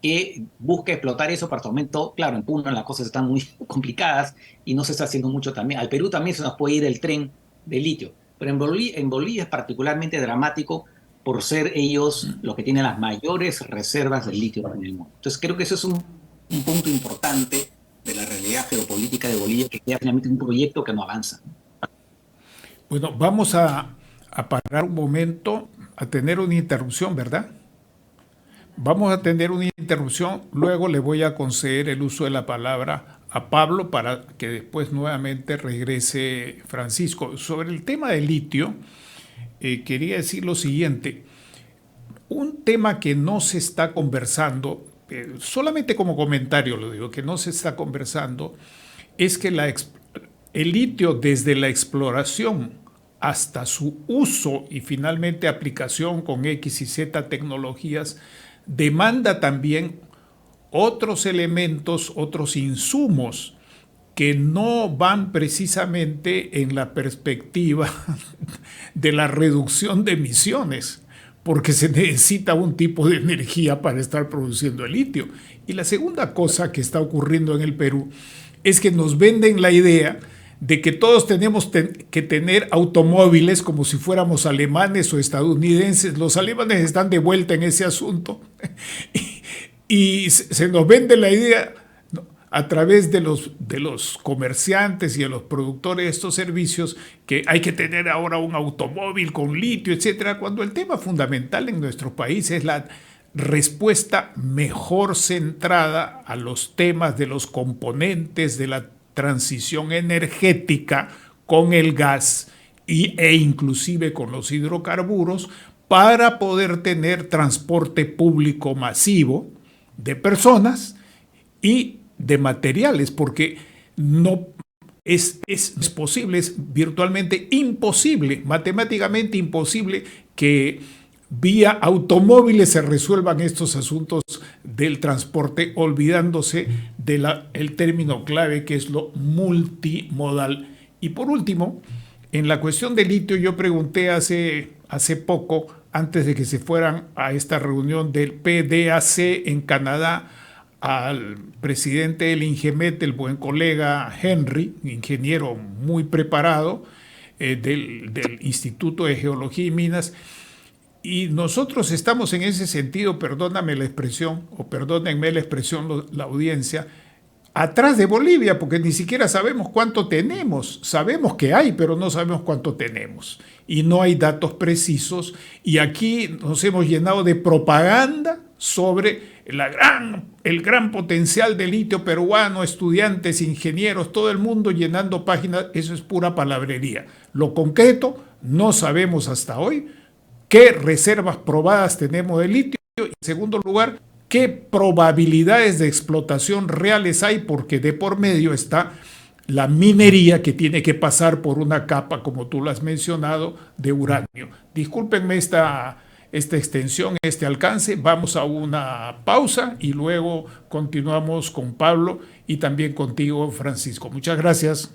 que busca explotar eso para su momento. Claro, en Puno las cosas están muy complicadas y no se está haciendo mucho también. Al Perú también se nos puede ir el tren de litio. Pero en Bolivia es particularmente dramático por ser ellos los que tienen las mayores reservas de litio en el mundo. Entonces creo que eso es un punto importante de la realidad geopolítica de Bolivia, que queda finalmente un proyecto que no avanza.
Bueno, vamos a parar un momento a tener una interrupción, ¿verdad? Vamos a tener una interrupción, luego le voy a conceder el uso de la palabra a Pablo para que después nuevamente regrese Francisco. Sobre el tema del litio, quería decir lo siguiente. Un tema que no se está conversando, solamente como comentario lo digo, que no se está conversando, es que el litio desde la exploración hasta su uso y finalmente aplicación con X y Z tecnologías demanda también otros elementos, otros insumos que no van precisamente en la perspectiva de la reducción de emisiones, porque se necesita un tipo de energía para estar produciendo el litio. Y la segunda cosa que está ocurriendo en el Perú es que nos venden la idea de que todos tenemos que tener automóviles como si fuéramos alemanes o estadounidenses. Los alemanes están de vuelta en ese asunto y se nos vende la idea. a través de los comerciantes y de los productores de estos servicios que hay que tener ahora un automóvil con litio, etcétera, cuando el tema fundamental en nuestro país es la respuesta mejor centrada a los temas de los componentes de la transición energética con el gas e inclusive con los hidrocarburos para poder tener transporte público masivo de personas y de materiales, porque no es posible, es virtualmente imposible, matemáticamente imposible que vía automóviles se resuelvan estos asuntos del transporte, olvidándose del término clave que es lo multimodal. Y por último, en la cuestión del litio, yo pregunté hace poco, antes de que se fueran a esta reunión del PDAC en Canadá, al presidente del Ingemet, el buen colega Henry, ingeniero muy preparado del Instituto de Geología y Minas, y nosotros estamos en ese sentido, perdóname la expresión, o perdónenme la expresión la audiencia, atrás de Bolivia, porque ni siquiera sabemos cuánto tenemos. Sabemos que hay, pero no sabemos cuánto tenemos. Y no hay datos precisos. Y aquí nos hemos llenado de propaganda sobre el gran potencial del litio peruano, estudiantes, ingenieros, todo el mundo llenando páginas. Eso es pura palabrería. Lo concreto, no sabemos hasta hoy qué reservas probadas tenemos de litio. Y en segundo lugar, qué probabilidades de explotación reales hay, porque de por medio está la minería que tiene que pasar por una capa, como tú lo has mencionado, de uranio. Discúlpenme esta extensión, este alcance. Vamos a una pausa y luego continuamos con Pablo y también contigo, Francisco. Muchas gracias.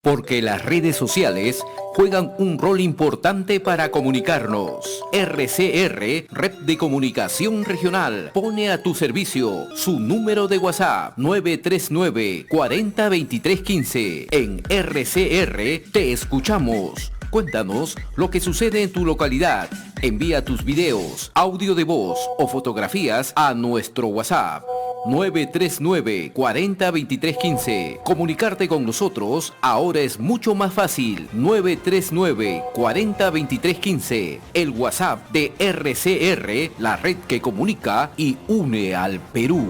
Porque las redes sociales juegan un rol importante para comunicarnos. RCR, Red de Comunicación Regional, pone a tu servicio su número de WhatsApp 939 40 23 15. En RCR te escuchamos. Cuéntanos lo que sucede en tu localidad. Envía tus videos, audio de voz o fotografías a nuestro WhatsApp 939 40 23 15. Comunicarte con nosotros ahora es mucho más fácil. 939 40 23 15. El WhatsApp de RCR, la red que comunica y une al Perú.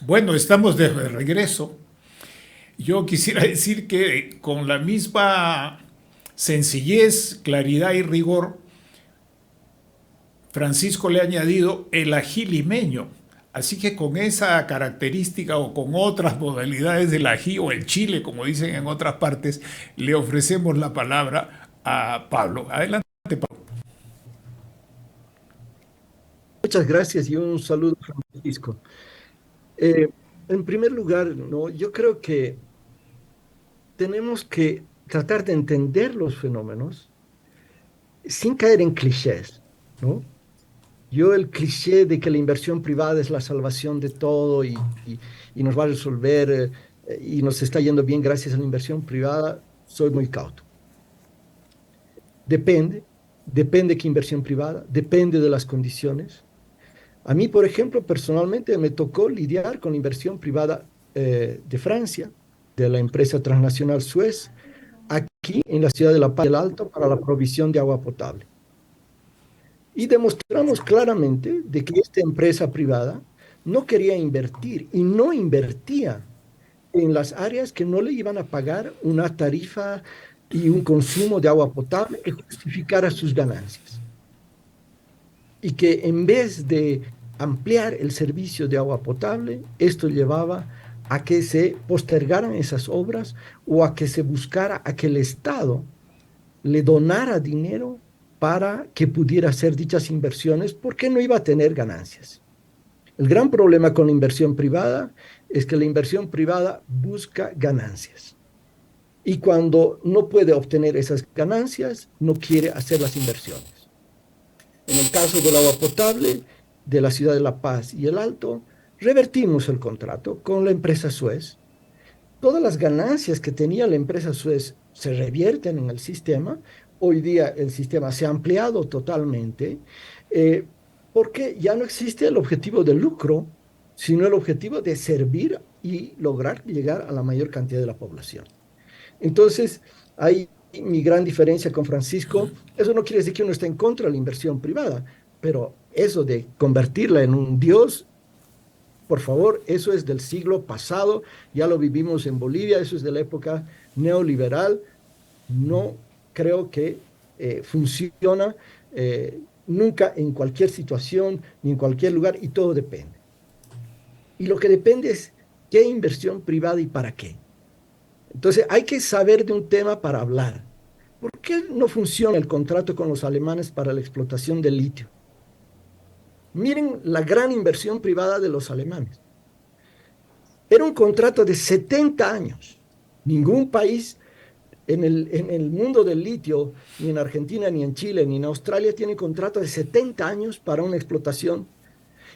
Bueno, estamos de regreso. Yo quisiera decir que con la misma sencillez, claridad y rigor, Francisco le ha añadido el ají limeño. Así que con esa característica o con otras modalidades del ají o el chile, como dicen en otras partes, le ofrecemos la palabra a Pablo. Adelante, Pablo.
Muchas gracias y un saludo, Francisco. En primer lugar, ¿no? Yo creo que tenemos que tratar de entender los fenómenos sin caer en clichés, ¿no? El cliché de que la inversión privada es la salvación de todo y nos va a resolver y nos está yendo bien gracias a la inversión privada, soy muy cauto. Depende qué inversión privada, depende de las condiciones. A mí, por ejemplo, personalmente me tocó lidiar con la inversión privada de Francia, de la empresa transnacional Suez, aquí en la ciudad de La Paz del Alto para la provisión de agua potable. Y demostramos claramente de que esta empresa privada no quería invertir y no invertía en las áreas que no le iban a pagar una tarifa y un consumo de agua potable que justificara sus ganancias. Y que en vez de ampliar el servicio de agua potable, esto llevaba a que se postergaran esas obras o a que se buscara a que el Estado le donara dinero para que pudiera hacer dichas inversiones porque no iba a tener ganancias. El gran problema con la inversión privada es que la inversión privada busca ganancias. Y cuando no puede obtener esas ganancias, no quiere hacer las inversiones. En el caso del agua potable de la ciudad de La Paz y el Alto, revertimos el contrato con la empresa Suez. Todas las ganancias que tenía la empresa Suez se revierten en el sistema. Hoy día el sistema se ha ampliado totalmente porque ya no existe el objetivo de lucro, sino el objetivo de servir y lograr llegar a la mayor cantidad de la población. Entonces, ahí mi gran diferencia con Francisco, eso no quiere decir que uno esté en contra de la inversión privada, pero eso de convertirla en un dios, por favor, eso es del siglo pasado, ya lo vivimos en Bolivia, eso es de la época neoliberal, no creo que funciona nunca en cualquier situación ni en cualquier lugar y todo depende. Y lo que depende es qué inversión privada y para qué. Entonces hay que saber de un tema para hablar. ¿Por qué no funciona el contrato con los alemanes para la explotación del litio? Miren la gran inversión privada de los alemanes. Era un contrato de 70 años. Ningún país en el mundo del litio, ni en Argentina, ni en Chile, ni en Australia, tiene contrato de 70 años para una explotación.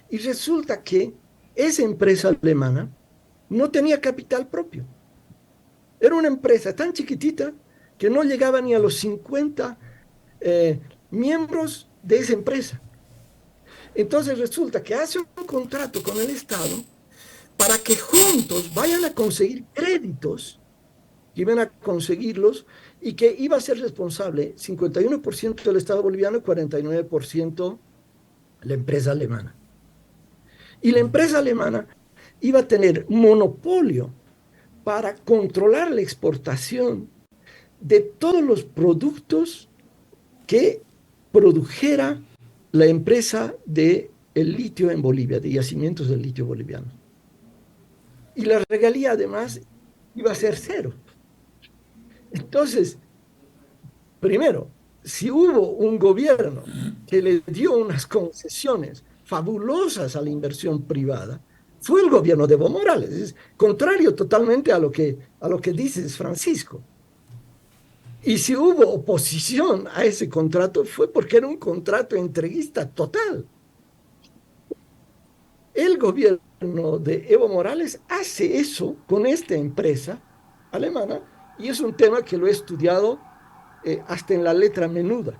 Y resulta que esa empresa alemana no tenía capital propio. Era una empresa tan chiquitita que no llegaba ni a los 50 miembros de esa empresa. Entonces resulta que hace un contrato con el Estado para que juntos vayan a conseguir créditos, que iban a conseguirlos y que iba a ser responsable 51% del Estado boliviano y 49% la empresa alemana. Y la empresa alemana iba a tener monopolio para controlar la exportación de todos los productos que produjera la empresa de el litio en Bolivia, de yacimientos del litio boliviano. Y la regalía además iba a ser cero. Entonces, primero, si hubo un gobierno que le dio unas concesiones fabulosas a la inversión privada, fue el gobierno de Evo Morales. Es contrario totalmente a lo que dices, Francisco. Y si hubo oposición a ese contrato fue porque era un contrato entreguista total. El gobierno de Evo Morales hace eso con esta empresa alemana y es un tema que lo he estudiado hasta en la letra menuda.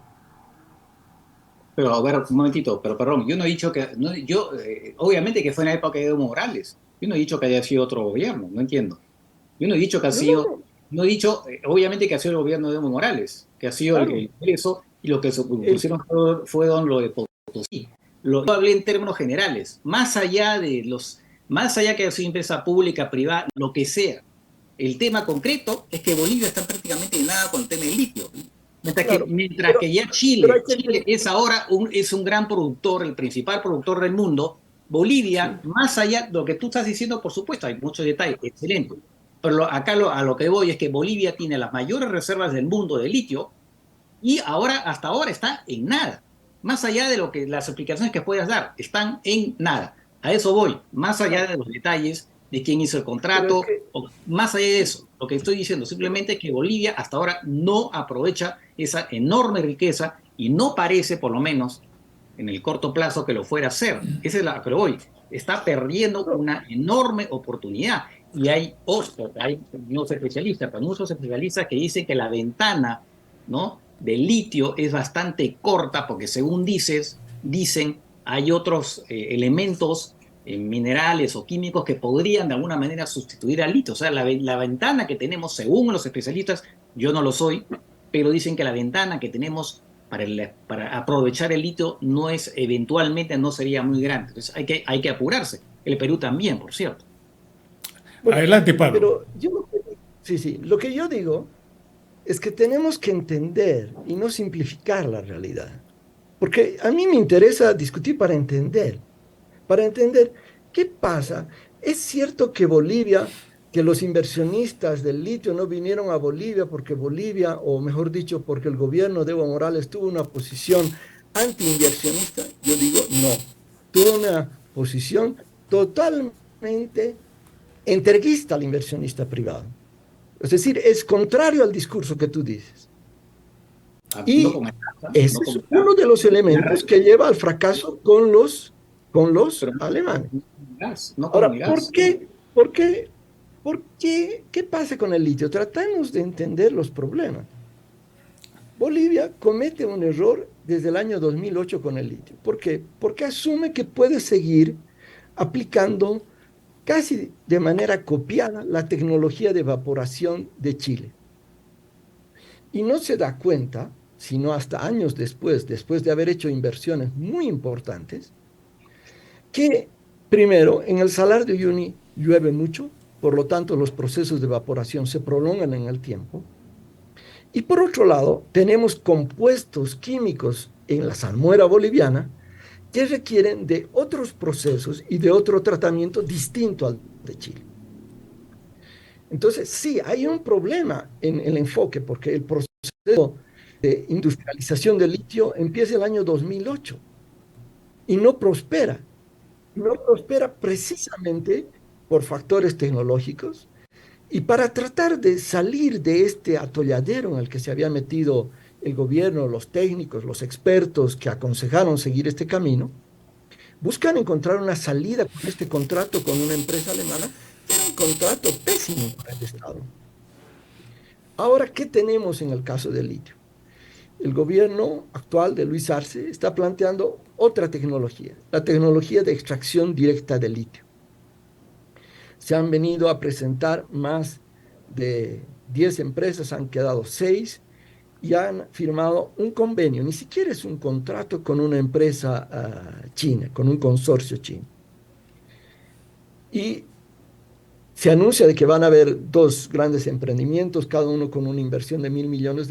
Pero a ver, un momentito, pero perdón, yo no he dicho que, no, obviamente que fue en la época de Evo Morales, yo no he dicho que haya sido otro gobierno, no entiendo. Yo no he dicho que ha sido, no he dicho, obviamente que ha sido el gobierno de Evo Morales, que ha sido
Claro.
el Congreso y lo que se pusieron fue lo de Potosí. Yo hablé en términos generales, más allá que sea empresa pública, privada, lo que sea. El tema concreto es que Bolivia está prácticamente en nada con el tema del litio. Mientras que ya Chile es ahora es un gran productor, el principal productor del mundo, Bolivia, sí, más allá de lo que tú estás diciendo, por supuesto, hay muchos detalles, excelente. Pero acá a lo que voy es que Bolivia tiene las mayores reservas del mundo de litio y hasta ahora está en nada. Más allá de las explicaciones que puedas dar, están en nada. A eso voy, más allá de los detalles de quién hizo el contrato, más allá de eso, lo que estoy diciendo simplemente es que Bolivia hasta ahora no aprovecha esa enorme riqueza y no parece, por lo menos en el corto plazo, que lo fuera a hacer. Esa es la que voy. Está perdiendo una enorme oportunidad. Y hay muchos especialistas que dicen que la ventana, ¿no?, del litio es bastante corta porque según dicen, hay otros elementos minerales o químicos que podrían de alguna manera sustituir al litio. O sea, la ventana que tenemos, según los especialistas, yo no lo soy, pero dicen que la ventana que tenemos para aprovechar el litio eventualmente no sería muy grande. Entonces hay que apurarse. El Perú también, por cierto.
Bueno, adelante, Pablo.
Pero lo que yo digo es que tenemos que entender y no simplificar la realidad. Porque a mí me interesa discutir para entender qué pasa. Es cierto que que los inversionistas del litio no vinieron a Bolivia porque Bolivia, o mejor dicho, porque el gobierno de Evo Morales tuvo una posición anti-inversionista. Yo digo no. Tuvo una posición totalmente entreguista al inversionista privado. Es decir, es contrario al discurso que tú dices. Y
No
ese es uno de los elementos que lleva al fracaso con los alemanes. Ahora, ¿qué pasa con el litio? Tratamos de entender los problemas. Bolivia comete un error desde el año 2008 con el litio. ¿Por qué? Porque asume que puede seguir aplicando casi de manera copiada la tecnología de evaporación de Chile. Y no se da cuenta, sino hasta años después de haber hecho inversiones muy importantes, que primero, en el Salar de Uyuni llueve mucho, por lo tanto los procesos de evaporación se prolongan en el tiempo. Y por otro lado, tenemos compuestos químicos en la salmuera boliviana que requieren de otros procesos y de otro tratamiento distinto al de Chile. Entonces, sí, hay un problema en el enfoque, porque el proceso de industrialización del litio empieza el año 2008 y no prospera. No prospera precisamente por factores tecnológicos. Y para tratar de salir de este atolladero en el que se había metido el gobierno, los técnicos, los expertos que aconsejaron seguir este camino, buscan encontrar una salida con este contrato con una empresa alemana, que es un contrato pésimo para el Estado. Ahora, ¿qué tenemos en el caso del litio? El gobierno actual de Luis Arce está planteando otra tecnología, la tecnología de extracción directa de litio. Se han venido a presentar más de 10 empresas, han quedado 6 y han firmado un convenio, ni siquiera es un contrato con una empresa china, con un consorcio chino. Y se anuncia de que van a haber 2 grandes emprendimientos, cada uno con una inversión de $1.000 millones.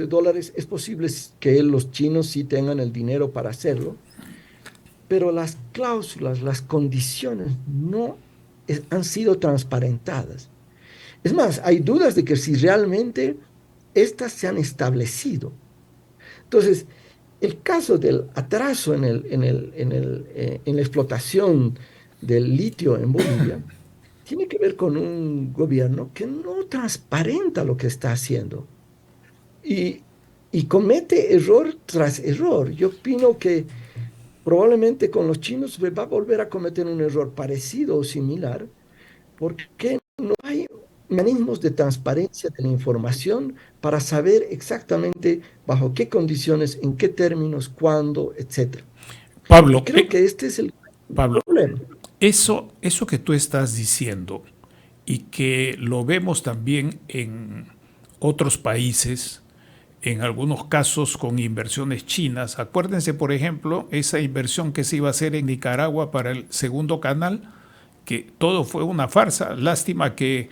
Es posible que los chinos sí tengan el dinero para hacerlo, pero las cláusulas, las condiciones no han sido transparentadas. Es más, hay dudas de que si realmente estas se han establecido. Entonces, el caso del atraso en la explotación del litio en Bolivia tiene que ver con un gobierno que no transparenta lo que está haciendo y, y comete error tras error. Yo opino que probablemente con los chinos se va a volver a cometer un error parecido o similar porque no hay mecanismos de transparencia de la información para saber exactamente bajo qué condiciones, en qué términos, cuándo, etcétera.
Pablo,
Creo que este es el
Pablo,
problema.
eso que tú estás diciendo y que lo vemos también en otros países, en algunos casos con inversiones chinas. Acuérdense, por ejemplo, esa inversión que se iba a hacer en Nicaragua para el segundo canal, que todo fue una farsa. Lástima que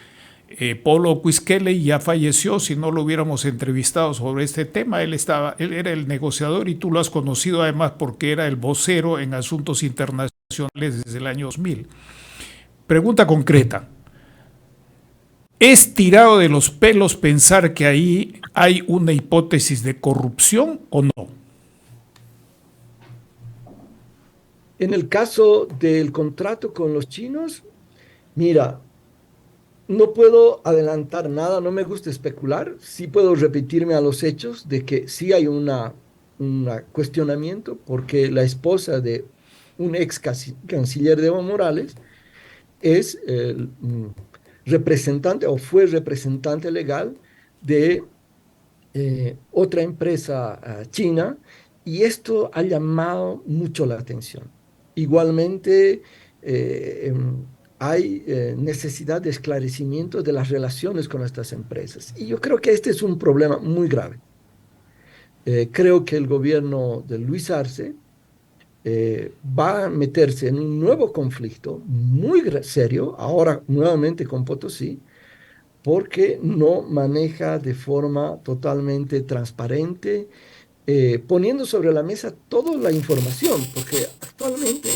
Polo Quisquele ya falleció. Si no lo hubiéramos entrevistado sobre este tema, él era el negociador y tú lo has conocido además porque era el vocero en asuntos internacionales desde el año 2000. Pregunta concreta. ¿Es tirado de los pelos pensar que ahí hay una hipótesis de corrupción o no?
En el caso del contrato con los chinos, mira, no puedo adelantar nada, no me gusta especular, sí puedo repetirme a los hechos de que sí hay un cuestionamiento porque la esposa de un ex canciller de Evo Morales es el representante o fue representante legal de otra empresa china y esto ha llamado mucho la atención. Igualmente, hay necesidad de esclarecimiento de las relaciones con estas empresas. Y yo creo que este es un problema muy grave. Creo que el gobierno de Luis Arce va a meterse en un nuevo conflicto muy serio, ahora nuevamente con Potosí, porque no maneja de forma totalmente transparente, poniendo sobre la mesa toda la información, porque actualmente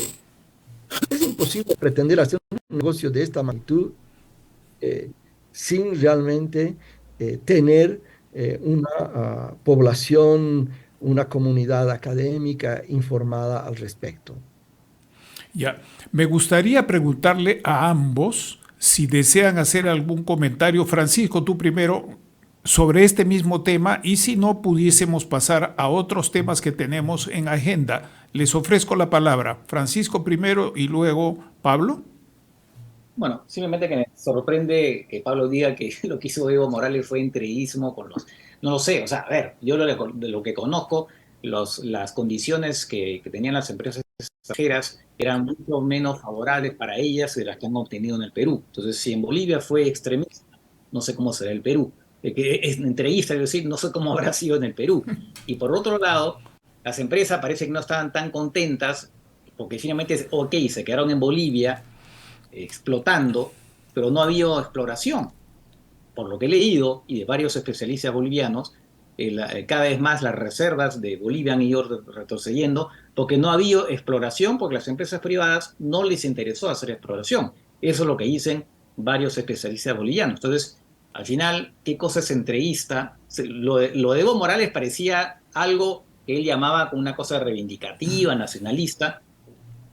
es imposible pretender hacer un negocio de esta magnitud eh, sin realmente tener una población, una comunidad académica informada al respecto.
Ya, me gustaría preguntarle a ambos si desean hacer algún comentario. Francisco, tú primero, sobre este mismo tema, y si no pudiésemos pasar a otros temas que tenemos en agenda. Les ofrezco la palabra. Francisco primero y luego Pablo.
Bueno, simplemente que me sorprende que Pablo diga que lo que hizo Evo Morales fue entreguismo con los... No lo sé, o sea, a ver, yo de lo que conozco, las condiciones que tenían las empresas extranjeras eran mucho menos favorables para ellas de las que han obtenido en el Perú. Entonces, si en Bolivia fue extremista, no sé cómo será el Perú. Que es entreguista, es decir, no sé cómo habrá sido en el Perú. Y por otro lado, las empresas parece que no estaban tan contentas porque finalmente, ok, se quedaron en Bolivia explotando, pero no había exploración. Por lo que he leído y de varios especialistas bolivianos, cada vez más las reservas de Bolivia han ido retrocediendo porque no ha habido exploración, porque a las empresas privadas no les interesó hacer exploración. Eso es lo que dicen varios especialistas bolivianos. Entonces, al final, ¿qué cosa es entreguista? Lo de Evo Morales parecía algo que él llamaba como una cosa reivindicativa, nacionalista.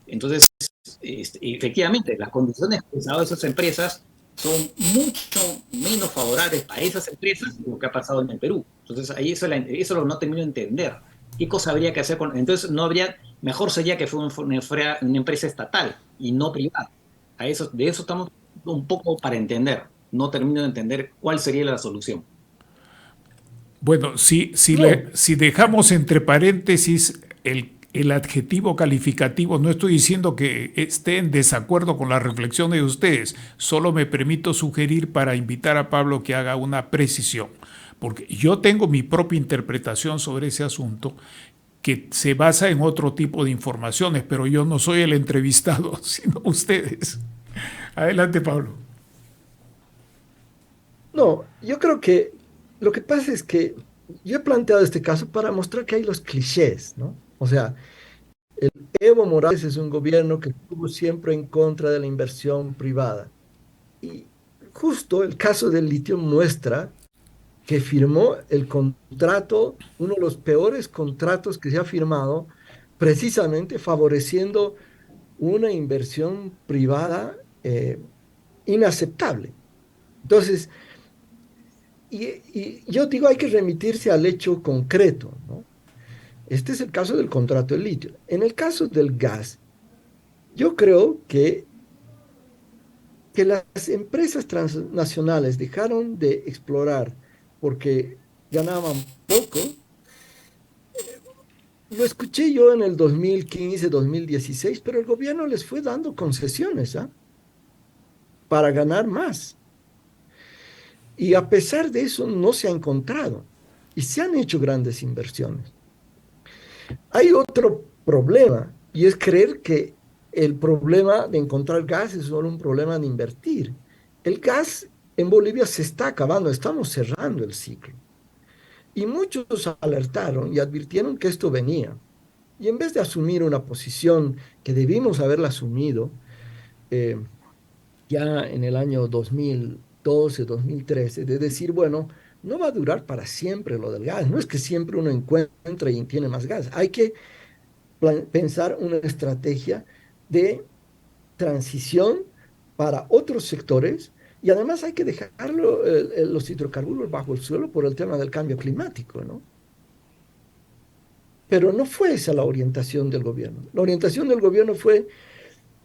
Entonces, efectivamente, las condiciones que han dado esas empresas son mucho menos favorables para esas empresas que lo que ha pasado en el Perú. Entonces, ahí eso lo no termino de entender. ¿Qué cosa habría que hacer con...? Entonces, no habría... Mejor sería que fuera una empresa estatal y no privada. De eso estamos un poco para entender. No termino de entender cuál sería la solución.
Bueno,
No,
si dejamos entre paréntesis el adjetivo calificativo, no estoy diciendo que esté en desacuerdo con las reflexiones de ustedes, solo me permito sugerir para invitar a Pablo que haga una precisión, porque yo tengo mi propia interpretación sobre ese asunto que se basa en otro tipo de informaciones, pero yo no soy el entrevistado, sino ustedes. Adelante, Pablo.
no, yo creo que lo que pasa es que yo he planteado este caso para mostrar que hay los clichés, ¿no? O sea, Evo Morales es un gobierno que estuvo siempre en contra de la inversión privada. Y justo el caso del litio muestra que firmó el contrato, uno de los peores contratos que se ha firmado, precisamente favoreciendo una inversión privada inaceptable. Entonces, yo digo, hay que remitirse al hecho concreto, ¿no? Este es el caso del contrato del litio. En el caso del gas, yo creo que las empresas transnacionales dejaron de explorar porque ganaban poco. Lo escuché yo en el 2015, 2016, pero el gobierno les fue dando concesiones, ¿ah? Para ganar más. Y a pesar de eso no se ha encontrado y se han hecho grandes inversiones. Hay otro problema y es creer que el problema de encontrar gas es solo un problema de invertir. El gas en Bolivia se está acabando, estamos cerrando el ciclo. Y muchos alertaron y advirtieron que esto venía. Y en vez de asumir una posición que debimos haberla asumido eh, ya en el año 2012, 2013, de decir, bueno, no va a durar para siempre lo del gas. No es que siempre uno encuentra y tiene más gas. Hay que pensar una estrategia de transición para otros sectores y además hay que dejarlo, los hidrocarburos bajo el suelo por el tema del cambio climático, ¿no? Pero no fue esa la orientación del gobierno. La orientación del gobierno fue,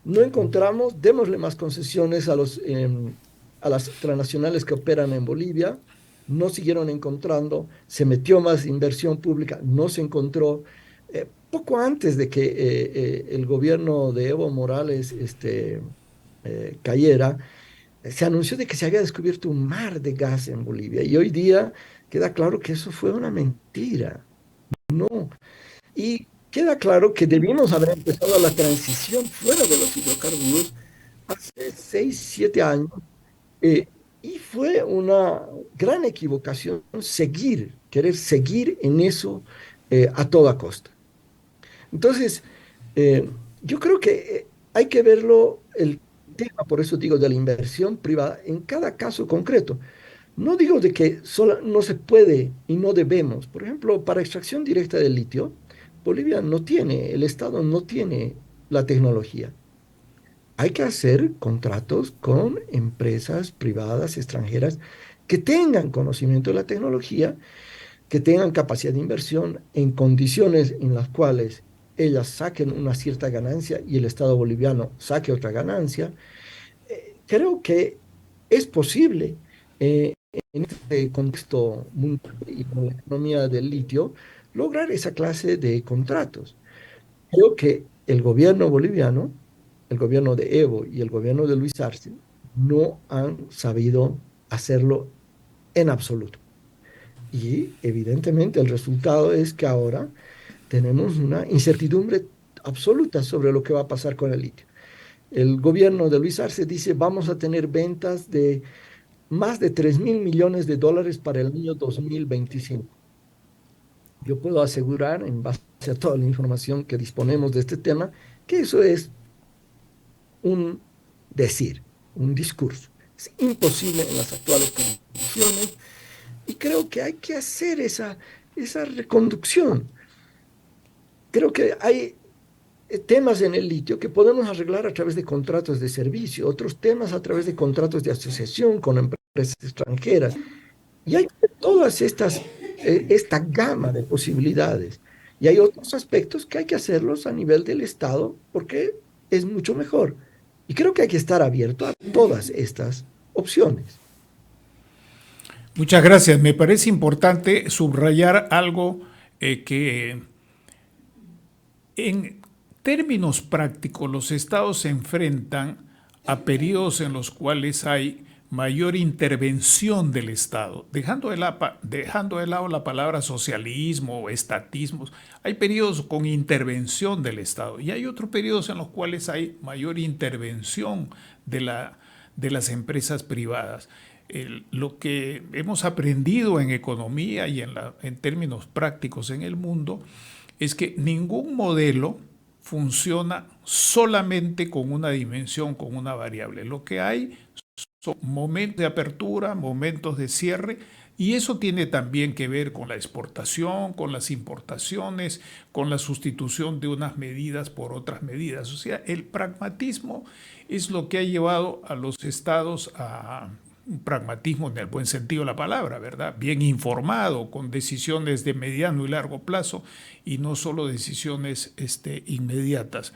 no encontramos, démosle más concesiones a las transnacionales que operan en Bolivia, no siguieron encontrando, se metió más inversión pública, no se encontró. Poco antes de que el gobierno de Evo Morales cayera, se anunció de que se había descubierto un mar de gas en Bolivia y hoy día queda claro que eso fue una mentira. No. Y queda claro que debimos haber empezado la transición fuera de los hidrocarburos hace 6, 7 años. eh, y fue una gran equivocación querer seguir en eso a toda costa. Entonces, yo creo que hay que verlo el tema, por eso digo, de la inversión privada en cada caso concreto. No digo de que no se puede y no debemos. Por ejemplo, para extracción directa del litio, Bolivia no tiene, el Estado no tiene la tecnología. hay que hacer contratos con empresas privadas extranjeras que tengan conocimiento de la tecnología, que tengan capacidad de inversión en condiciones en las cuales ellas saquen una cierta ganancia y el Estado boliviano saque otra ganancia. Creo que es posible en este contexto mundial y con la economía del litio lograr esa clase de contratos. Creo que el gobierno boliviano, el gobierno de Evo y el gobierno de Luis Arce no han sabido hacerlo en absoluto. Y evidentemente el resultado es que ahora tenemos una incertidumbre absoluta sobre lo que va a pasar con el litio. El gobierno de Luis Arce dice vamos a tener ventas de más de 3.000 millones de dólares para el año 2025. Yo puedo asegurar, en base a toda la información que disponemos de este tema, que eso es un decir, un discurso. Es imposible en las actuales condiciones y creo que hay que hacer esa reconducción. Creo que hay temas en el litio que podemos arreglar a través de contratos de servicio, otros temas a través de contratos de asociación con empresas extranjeras. Y hay todas esta gama de posibilidades. Y hay otros aspectos que hay que hacerlos a nivel del Estado porque es mucho mejor. Y creo que hay que estar abierto a todas estas opciones.
Muchas gracias. Me parece importante subrayar algo que en términos prácticos los estados se enfrentan a periodos en los cuales hay mayor intervención del Estado, dejando de lado la palabra socialismo o estatismo. Hay periodos con intervención del Estado y hay otros periodos en los cuales hay mayor intervención de las empresas privadas. Lo que hemos aprendido en economía y en términos prácticos en el mundo es que ningún modelo funciona solamente con una dimensión, con una variable. Lo que hay son momentos de apertura, momentos de cierre, y eso tiene también que ver con la exportación, con las importaciones, con la sustitución de unas medidas por otras medidas. O sea, el pragmatismo es lo que ha llevado a los estados a un pragmatismo en el buen sentido de la palabra, ¿verdad? Bien informado, con decisiones de mediano y largo plazo y no solo decisiones inmediatas.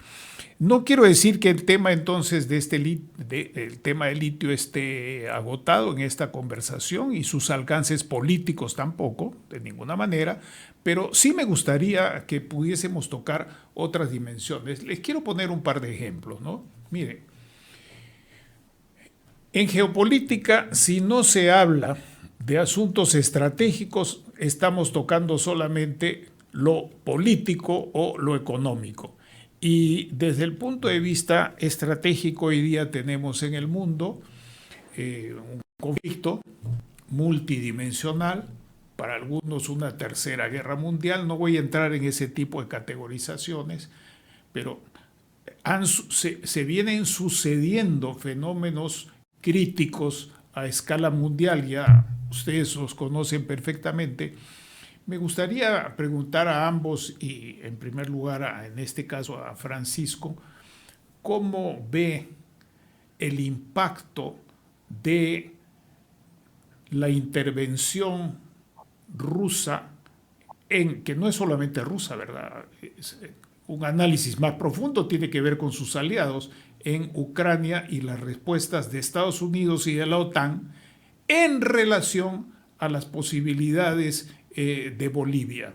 No quiero decir que el tema entonces el tema del litio esté agotado en esta conversación y sus alcances políticos tampoco, de ninguna manera, pero sí me gustaría que pudiésemos tocar otras dimensiones. Les quiero poner un par de ejemplos, ¿no? Miren, en geopolítica, si no se habla de asuntos estratégicos, estamos tocando solamente lo político o lo económico. Y desde el punto de vista estratégico, hoy día tenemos en el mundo un conflicto multidimensional, para algunos una tercera guerra mundial. No voy a entrar en ese tipo de categorizaciones, pero se vienen sucediendo fenómenos críticos a escala mundial, ya ustedes los conocen perfectamente. Me gustaría preguntar a ambos y en primer lugar, en este caso a Francisco, ¿cómo ve el impacto de la intervención rusa que no es solamente rusa, ¿verdad? Un análisis más profundo tiene que ver con sus aliados en Ucrania y las respuestas de Estados Unidos y de la OTAN en relación a las posibilidades de Bolivia?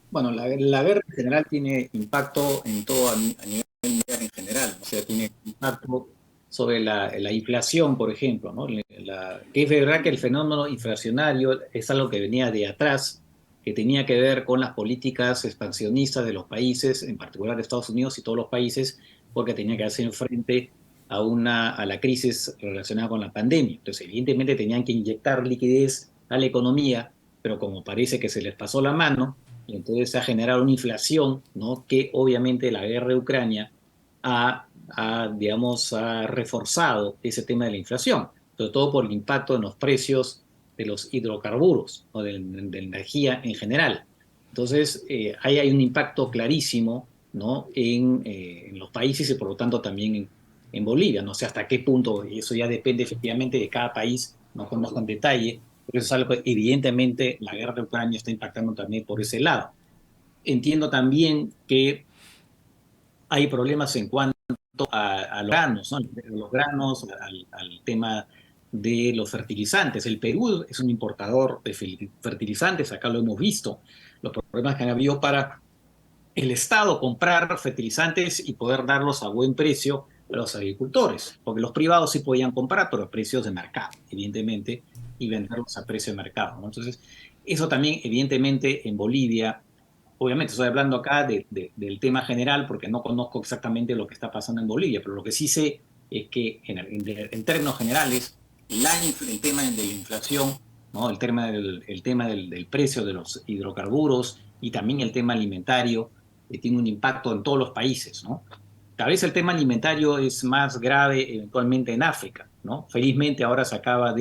Bueno, la guerra en general tiene impacto en todo a nivel mundial en general. O sea, tiene impacto sobre la inflación, por ejemplo, ¿no? Que es verdad que el fenómeno inflacionario es algo que venía de atrás, que tenía que ver con las políticas expansionistas de los países, en particular de Estados Unidos y todos los países, porque tenía que hacer frente a la crisis relacionada con la pandemia. Entonces, evidentemente tenían que inyectar liquidez a la economía, pero como parece que se les pasó la mano, y entonces se ha generado una inflación, ¿no? Que obviamente la guerra de Ucrania digamos, ha reforzado ese tema de la inflación, sobre todo por el impacto en los precios de los hidrocarburos o de la energía en general. Entonces, ahí hay un impacto clarísimo ¿no? En los países y por lo tanto también en Bolivia. No sé hasta qué punto, y eso ya depende efectivamente de cada país, no conozco en detalle, pero eso es algo que evidentemente la guerra de Ucrania está impactando también por ese lado. Entiendo también que hay problemas en cuanto a los granos, ¿no? Los granos, al tema de los fertilizantes. El Perú es un importador de fertilizantes, acá lo hemos visto, los problemas que han habido para el Estado comprar fertilizantes y poder darlos a buen precio a los agricultores, porque los privados sí podían comprar, pero a precios de mercado, evidentemente, y venderlos a precio de mercado, ¿no? Entonces, eso también, evidentemente, en Bolivia, obviamente estoy hablando acá del tema general porque no conozco exactamente lo que está pasando en Bolivia, pero lo que sí sé es que en términos generales, el tema de la inflación, ¿no? El tema del precio de los hidrocarburos y también el tema alimentario, tiene un impacto en todos los países, ¿no? Tal vez el tema alimentario es más grave eventualmente en África, ¿no? Felizmente ahora se acaba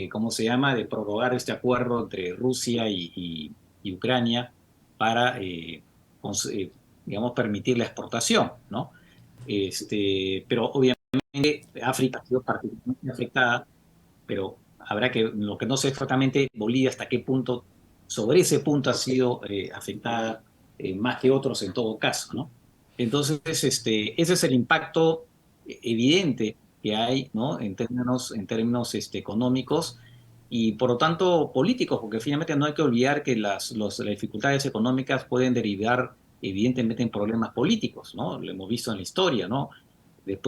¿cómo se llama?, de prorrogar este acuerdo entre Rusia y Ucrania para, digamos, permitir la exportación, ¿no? Pero obviamente África ha sido particularmente afectada, pero lo que no sé exactamente Bolivia hasta qué punto, sobre ese punto ha sido afectada más que otros en todo caso, ¿no? Entonces, ese es el impacto evidente que hay, ¿no? En términos económicos y por lo tanto políticos, porque finalmente no hay que olvidar que las dificultades económicas pueden derivar evidentemente en problemas políticos, ¿no? Lo hemos visto en la historia, ¿no? Del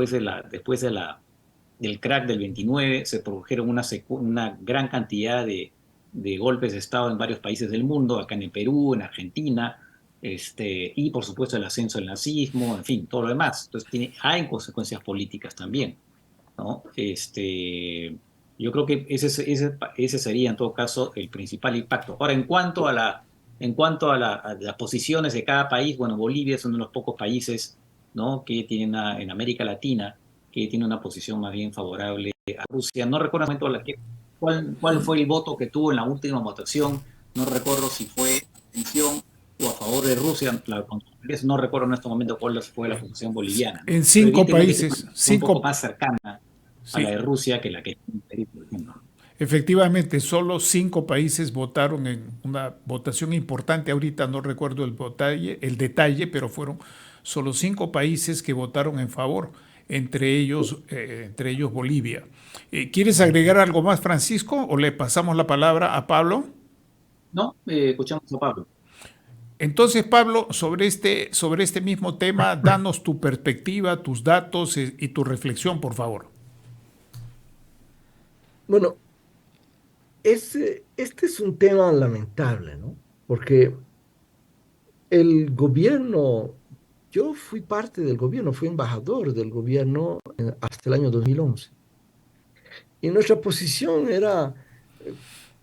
crack del 29 se produjeron una gran cantidad de golpes de Estado en varios países del mundo, acá en el Perú, en Argentina, y por supuesto el ascenso del nazismo, en fin, todo lo demás. Entonces hay consecuencias políticas también, ¿no? Yo creo que ese sería en todo caso el principal impacto. Ahora, en cuanto a las posiciones de cada país, bueno, Bolivia es uno de los pocos países, ¿no?, que tienen en América Latina que tiene una posición más bien favorable a Rusia. No recuerdo en este momento cuál fue el voto que tuvo en la última votación, no recuerdo si fue abstención o a favor de Rusia, no recuerdo en este momento cuál fue la posición boliviana,
En
pero
5 países,
evidentemente tiene una posición un poco más cercana a la
sí,
de Rusia que la que tiene Perú, por ejemplo.
efectivamente, solo 5 países votaron en una votación importante. Ahorita no recuerdo el detalle, pero fueron solo 5 países que votaron en favor, entre ellos Bolivia. ¿Quieres agregar algo más, Francisco, o le pasamos la palabra a Pablo?
No, escuchamos a Pablo.
Entonces, Pablo, sobre este mismo tema, danos tu perspectiva, tus datos y tu reflexión, por favor.
Bueno, este es un tema lamentable, ¿no? Porque el gobierno, yo fui parte del gobierno, fui embajador del gobierno hasta el año 2011. Y nuestra posición era, eh,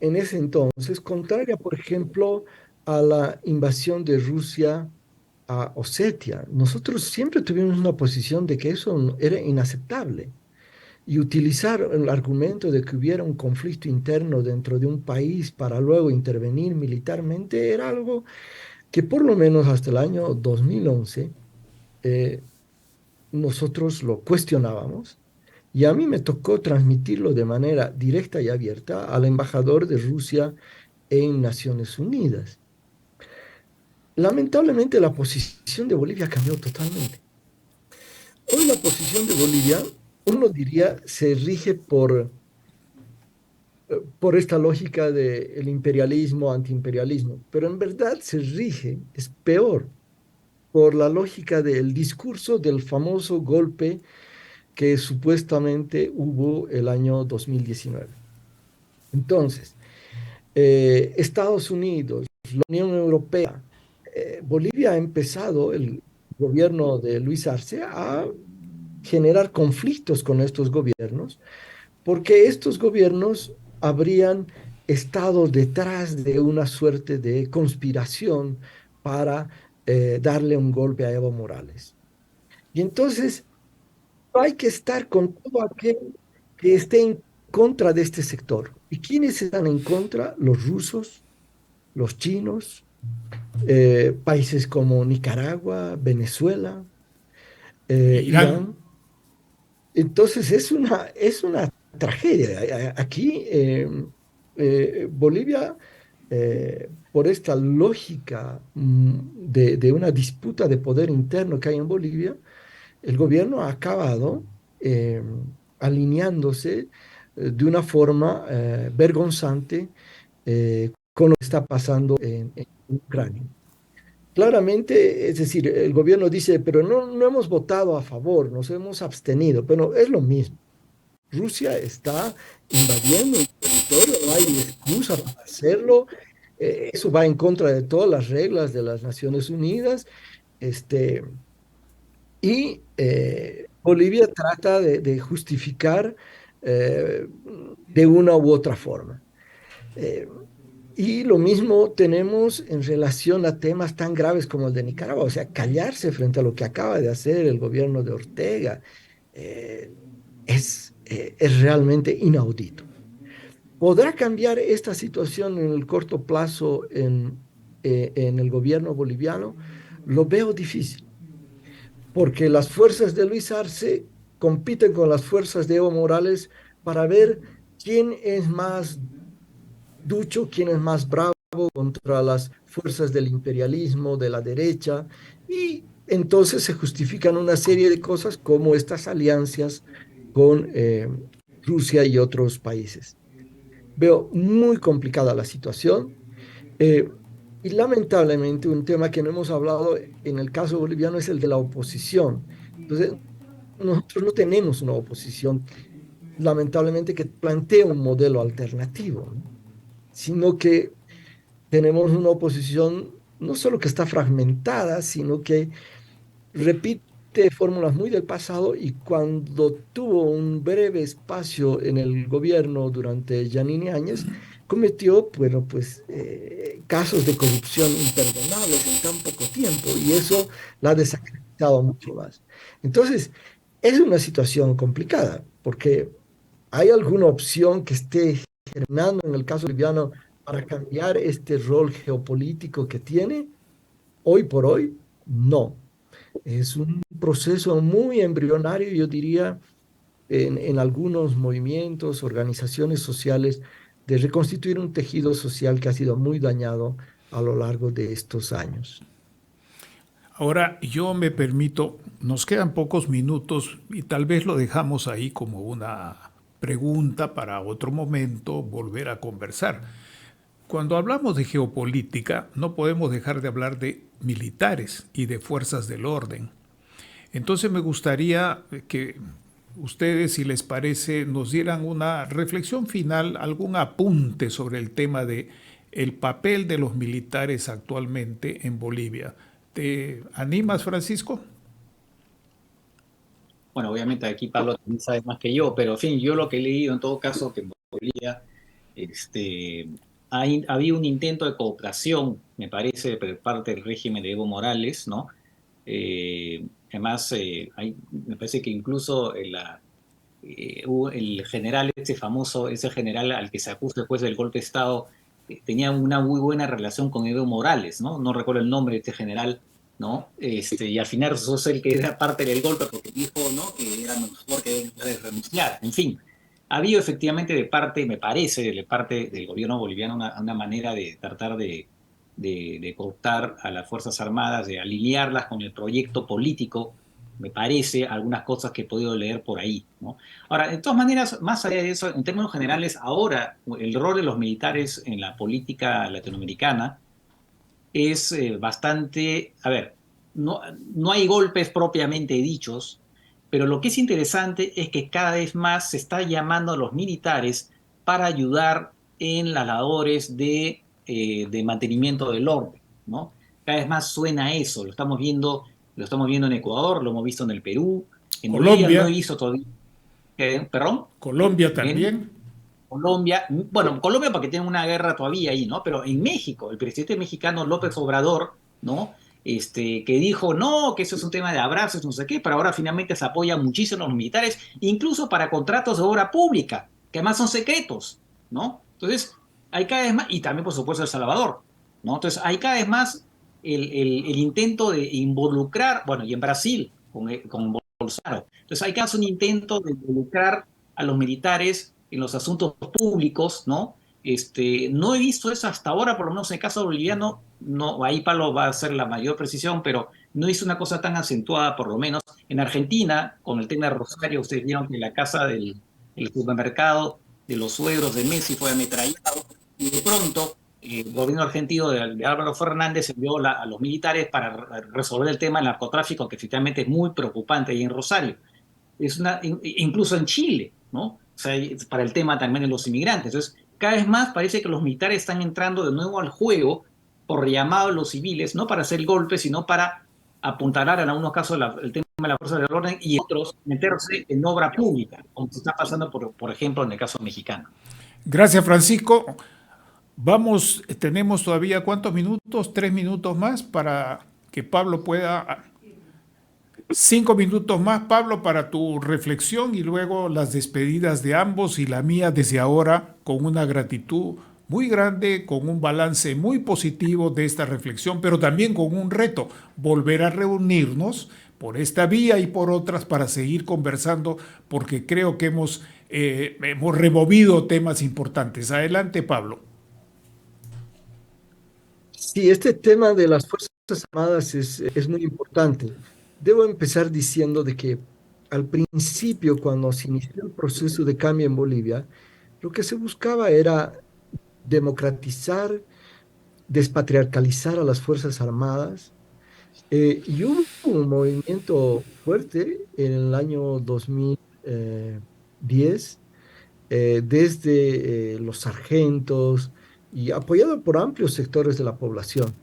en ese entonces, contraria, por ejemplo, a la invasión de Rusia a Osetia. Nosotros siempre tuvimos una posición de que eso era inaceptable. Y utilizar el argumento de que hubiera un conflicto interno dentro de un país para luego intervenir militarmente era algo que por lo menos hasta el año 2011 eh, nosotros lo cuestionábamos. Y a mí me tocó transmitirlo de manera directa y abierta al embajador de Rusia en Naciones Unidas. Lamentablemente la posición de Bolivia cambió totalmente. Hoy la posición de Bolivia, uno diría, se rige por esta lógica del imperialismo, antiimperialismo, pero en verdad se rige, es peor, por la lógica del discurso del famoso golpe que supuestamente hubo el año 2019. Entonces, Estados Unidos, la Unión Europea, Bolivia ha empezado, el gobierno de Luis Arce, a generar conflictos con estos gobiernos, porque estos gobiernos habrían estado detrás de una suerte de conspiración para darle un golpe a Evo Morales. Y entonces hay que estar con todo aquel que esté en contra de este sector. ¿Y quiénes están en contra? Los rusos, los chinos, países como Nicaragua, Venezuela,
Irán.
Irán. Entonces es una tragedia. Aquí Bolivia, por esta lógica de una disputa de poder interno que hay en Bolivia, el gobierno ha acabado eh, alineándose de una forma vergonzante con lo que está pasando en Ucrania. Claramente, es decir, el gobierno dice, pero no hemos votado a favor, nos hemos abstenido, pero es lo mismo. Rusia está invadiendo el territorio, no hay excusa para hacerlo. Eso va en contra de todas las reglas de las Naciones Unidas. Este, y Bolivia trata de justificar eh, de una u otra forma. Eh, y lo mismo tenemos en relación a temas tan graves como el de Nicaragua, o sea, callarse frente a lo que acaba de hacer el gobierno de Ortega eh, es realmente inaudito. ¿Podrá cambiar esta situación en el corto plazo en el gobierno boliviano? Lo veo difícil, porque las fuerzas de Luis Arce compiten con las fuerzas de Evo Morales para ver quién es más ducho, quién es más bravo contra las fuerzas del imperialismo, de la derecha, y entonces se justifican una serie de cosas como estas alianzas con Rusia y otros países. Veo muy complicada la situación eh, y lamentablemente un tema que no hemos hablado en el caso boliviano es el de la oposición. Entonces, nosotros no tenemos una oposición, lamentablemente, que plantee un modelo alternativo, ¿no? Sino que tenemos una oposición no solo que está fragmentada, sino que repite fórmulas muy del pasado y cuando tuvo un breve espacio en el gobierno durante Yanine Áñez, cometió, bueno, pues casos de corrupción imperdonables en tan poco tiempo y eso la ha desacreditado mucho más. Entonces, es una situación complicada porque ¿hay alguna opción que esté germinando en el caso boliviano para cambiar este rol geopolítico que tiene? Hoy por hoy, no. Es un proceso muy embrionario, yo diría, en algunos movimientos, organizaciones sociales, de reconstituir un tejido social que ha sido muy dañado a lo largo de estos años.
Ahora yo me permito, nos quedan pocos minutos y tal vez lo dejamos ahí como una pregunta para otro momento volver a conversar. Cuando hablamos de geopolítica, no podemos dejar de hablar de militares y de fuerzas del orden. Entonces me gustaría que ustedes, si les parece, nos dieran una reflexión final, algún apunte sobre el tema de el papel de los militares actualmente en Bolivia. ¿Te animas, Francisco?
Bueno, obviamente aquí Pablo también sabe más que yo, pero en fin, yo lo que he leído en todo caso que en Bolivia este, había un intento de cooperación, me parece, por parte del régimen de Evo Morales, ¿no? Además, me parece que incluso hubo el general, ese famoso, ese general al que se acusa después del golpe de Estado, tenía una muy buena relación con Evo Morales, ¿no? No recuerdo el nombre de este general, ¿no? Y al final resultó ser el que era parte del golpe porque dijo, ¿no? Que era mejor que renunciar. En fin, ha habido efectivamente de parte, me parece, de parte del gobierno boliviano una manera de tratar de cooptar a las Fuerzas Armadas, de alinearlas con el proyecto político, me parece, algunas cosas que he podido leer por ahí, ¿no? Ahora, de todas maneras, más allá de eso, en términos generales, ahora el rol de los militares en la política latinoamericana es bastante, a ver, no hay golpes propiamente dichos, pero lo que es interesante es que cada vez más se está llamando a los militares para ayudar en las labores de mantenimiento del orden, ¿no? Cada vez más suena eso, lo estamos viendo en Ecuador, lo hemos visto en el Perú, en Bolivia no he
Colombia,
visto todavía, perdón,
Colombia
en
también.
Colombia, bueno, Colombia porque tiene una guerra todavía ahí, ¿no? Pero en México, el presidente mexicano López Obrador, ¿no? Que dijo, no, que eso es un tema de abrazos, no sé qué, pero ahora finalmente se apoya muchísimo a los militares, incluso para contratos de obra pública, que además son secretos, ¿no? Entonces, hay cada vez más, y también, por supuesto, El Salvador. ¿no? Entonces hay cada vez más el intento de involucrar, bueno, y en Brasil con Bolsonaro. Entonces hay cada vez un intento de involucrar a los militares en los asuntos públicos, ¿no? No he visto eso hasta ahora, por lo menos en el caso boliviano, no, ahí Pablo va a hacer la mayor precisión, pero no hizo una cosa tan acentuada, por lo menos. En Argentina, con el tema de Rosario, ustedes vieron que la casa del el supermercado de los suegros de Messi fue ametrallado y de pronto el gobierno argentino de Álvaro Fernández envió a los militares para resolver el tema del narcotráfico, que efectivamente es muy preocupante ahí en Rosario. Incluso en Chile, ¿no? O sea, para el tema también de los inmigrantes. Entonces, cada vez más parece que los militares están entrando de nuevo al juego por llamado a los civiles, no para hacer golpes, sino para apuntalar en algunos casos el tema de la fuerza del orden y otros meterse en obra pública, como se está pasando, por ejemplo, en el caso mexicano.
Gracias, Francisco. Vamos, tenemos todavía ¿cuántos minutos? 3 minutos más para que Pablo pueda. 5 minutos más, Pablo, para tu reflexión y luego las despedidas de ambos y la mía desde ahora con una gratitud muy grande, con un balance muy positivo de esta reflexión, pero también con un reto, volver a reunirnos por esta vía y por otras para seguir conversando, porque creo que hemos removido temas importantes. Adelante, Pablo.
Sí, este tema de las Fuerzas Armadas es muy importante. Debo empezar diciendo de que al principio, cuando se inició el proceso de cambio en Bolivia, lo que se buscaba era democratizar, despatriarcalizar a las Fuerzas Armadas, y hubo un movimiento fuerte en el año 2010, desde los sargentos y apoyado por amplios sectores de la población.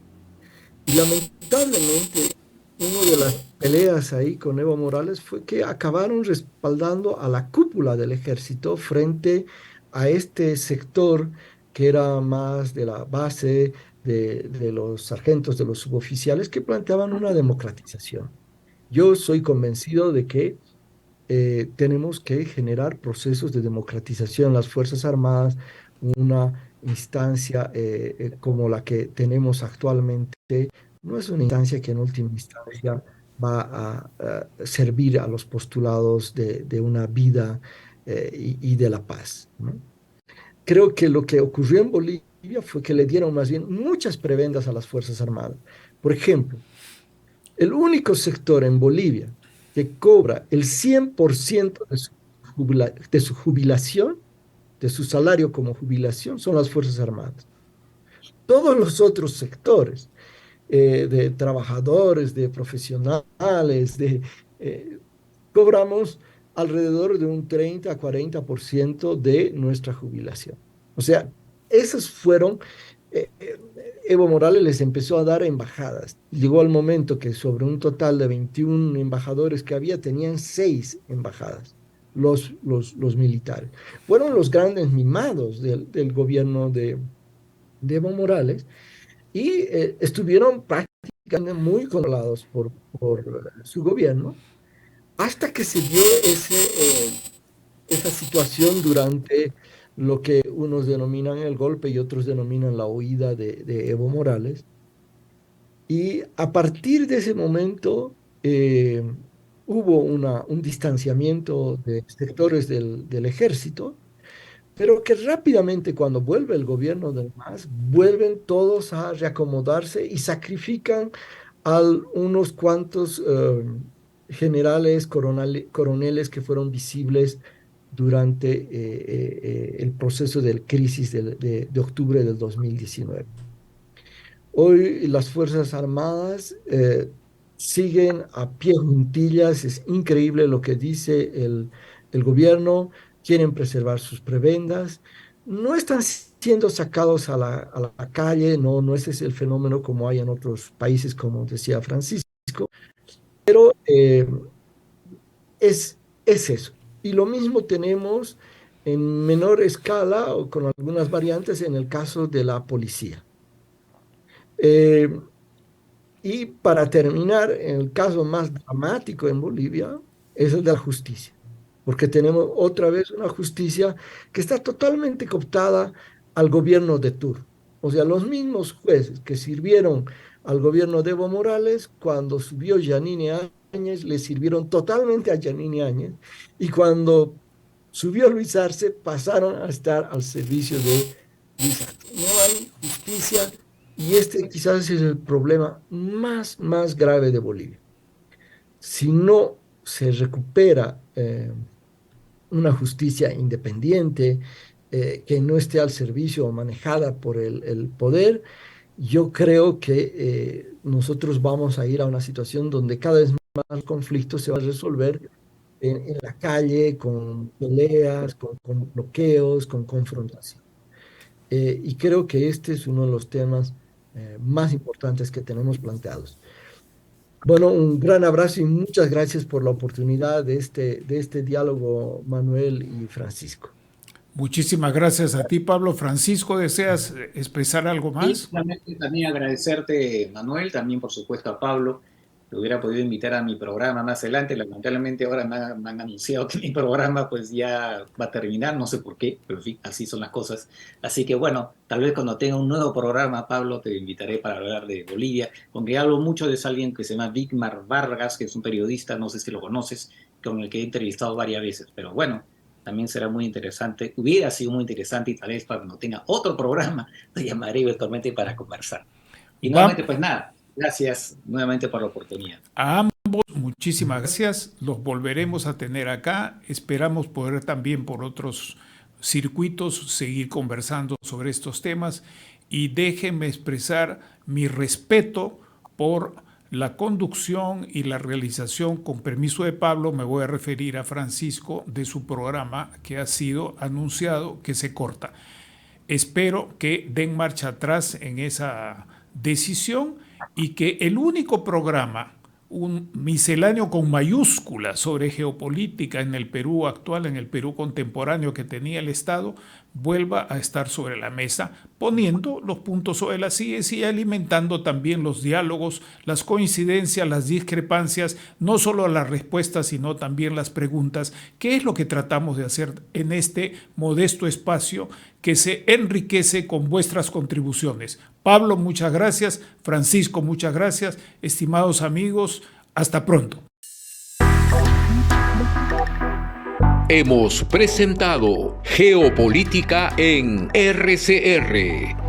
Y lamentablemente, una de las peleas ahí con Evo Morales fue que acabaron respaldando a la cúpula del ejército frente a este sector que era más de la base de los sargentos, de los suboficiales, que planteaban una democratización. Yo soy convencido de que tenemos que generar procesos de democratización en las Fuerzas Armadas, una instancia como la que tenemos actualmente. No es una instancia que en última instancia va a servir a los postulados de una vida y de la paz, ¿no? Creo que lo que ocurrió en Bolivia fue que le dieron más bien muchas prebendas a las Fuerzas Armadas. Por ejemplo, el único sector en Bolivia que cobra el 100% de su jubilación, de su salario como jubilación, son las Fuerzas Armadas. Todos los otros sectores, de trabajadores, de profesionales, eh, cobramos alrededor de un 30 a 40% de nuestra jubilación. O sea, esos fueron, eh, eh, Evo Morales les empezó a dar embajadas. Llegó al momento que sobre un total de 21 embajadores que había, tenían 6 embajadas, los militares. Fueron los grandes mimados del gobierno de Evo Morales, y estuvieron prácticamente muy controlados por su gobierno, hasta que se dio esa situación durante lo que unos denominan el golpe y otros denominan la huida de Evo Morales. Y a partir de ese momento hubo un distanciamiento de sectores del ejército, pero que rápidamente, cuando vuelve el gobierno del MAS, vuelven todos a reacomodarse y sacrifican a unos cuantos generales, coroneles que fueron visibles durante el proceso de crisis de octubre del 2019. Hoy las Fuerzas Armadas siguen a pie juntillas. Es increíble lo que dice el gobierno. Quieren preservar sus prebendas. No están siendo sacados a la calle, no ese es el fenómeno como hay en otros países, como decía Francisco, pero es eso. Y lo mismo tenemos en menor escala o con algunas variantes en el caso de la policía. Eh, y para terminar, el caso más dramático en Bolivia es el de la justicia, porque tenemos otra vez una justicia que está totalmente cooptada al gobierno de turno. O sea, los mismos jueces que sirvieron al gobierno de Evo Morales, cuando subió Yanine Áñez, le sirvieron totalmente a Yanine Áñez, y cuando subió Luis Arce, pasaron a estar al servicio de Luis Arce. No hay justicia, y este quizás es el problema más grave de Bolivia. Si no se recupera una justicia independiente, que no esté al servicio o manejada por el poder, yo creo que nosotros vamos a ir a una situación donde cada vez más el conflicto se va a resolver en la calle, con peleas, con bloqueos, con confrontación. Y creo que este es uno de los temas más importantes que tenemos planteados. Bueno, un gran abrazo y muchas gracias por la oportunidad de este diálogo, Manuel y Francisco.
Muchísimas gracias a ti, Pablo. Francisco, ¿deseas expresar algo
Y
más?
también agradecerte, Manuel, también por supuesto a Pablo, que hubiera podido invitar a mi programa más adelante. Lamentablemente ahora me han anunciado que mi programa pues ya va a terminar, no sé por qué, pero en fin, así son las cosas. Así que bueno, tal vez cuando tenga un nuevo programa, Pablo, te invitaré para hablar de Bolivia. Aunque hablo mucho de alguien que se llama Vícmar Vargas, que es un periodista, no sé si lo conoces, con el que he entrevistado varias veces, pero bueno. También será muy interesante, hubiera sido muy interesante y tal vez cuando tenga otro programa te llamaré eventualmente para conversar. Y
Va
nuevamente, pues nada, gracias nuevamente por la oportunidad.
a ambos, muchísimas gracias. Los volveremos a tener acá. Esperamos poder también por otros circuitos seguir conversando sobre estos temas. Y déjenme expresar mi respeto por la conducción y la realización, con permiso de Pablo, me voy a referir a Francisco, de su programa que ha sido anunciado que se corta. Espero que den marcha atrás en esa decisión y que el único programa, un misceláneo con mayúsculas sobre geopolítica en el Perú actual, en el Perú contemporáneo que tenía el Estado, vuelva a estar sobre la mesa, poniendo los puntos sobre las sillas y alimentando también los diálogos, las coincidencias, las discrepancias, no solo las respuestas, sino también las preguntas, que es lo que tratamos de hacer en este modesto espacio que se enriquece con vuestras contribuciones. Pablo, muchas gracias. Francisco, muchas gracias. Estimados amigos, hasta pronto.
Hemos presentado Geopolítica en RCR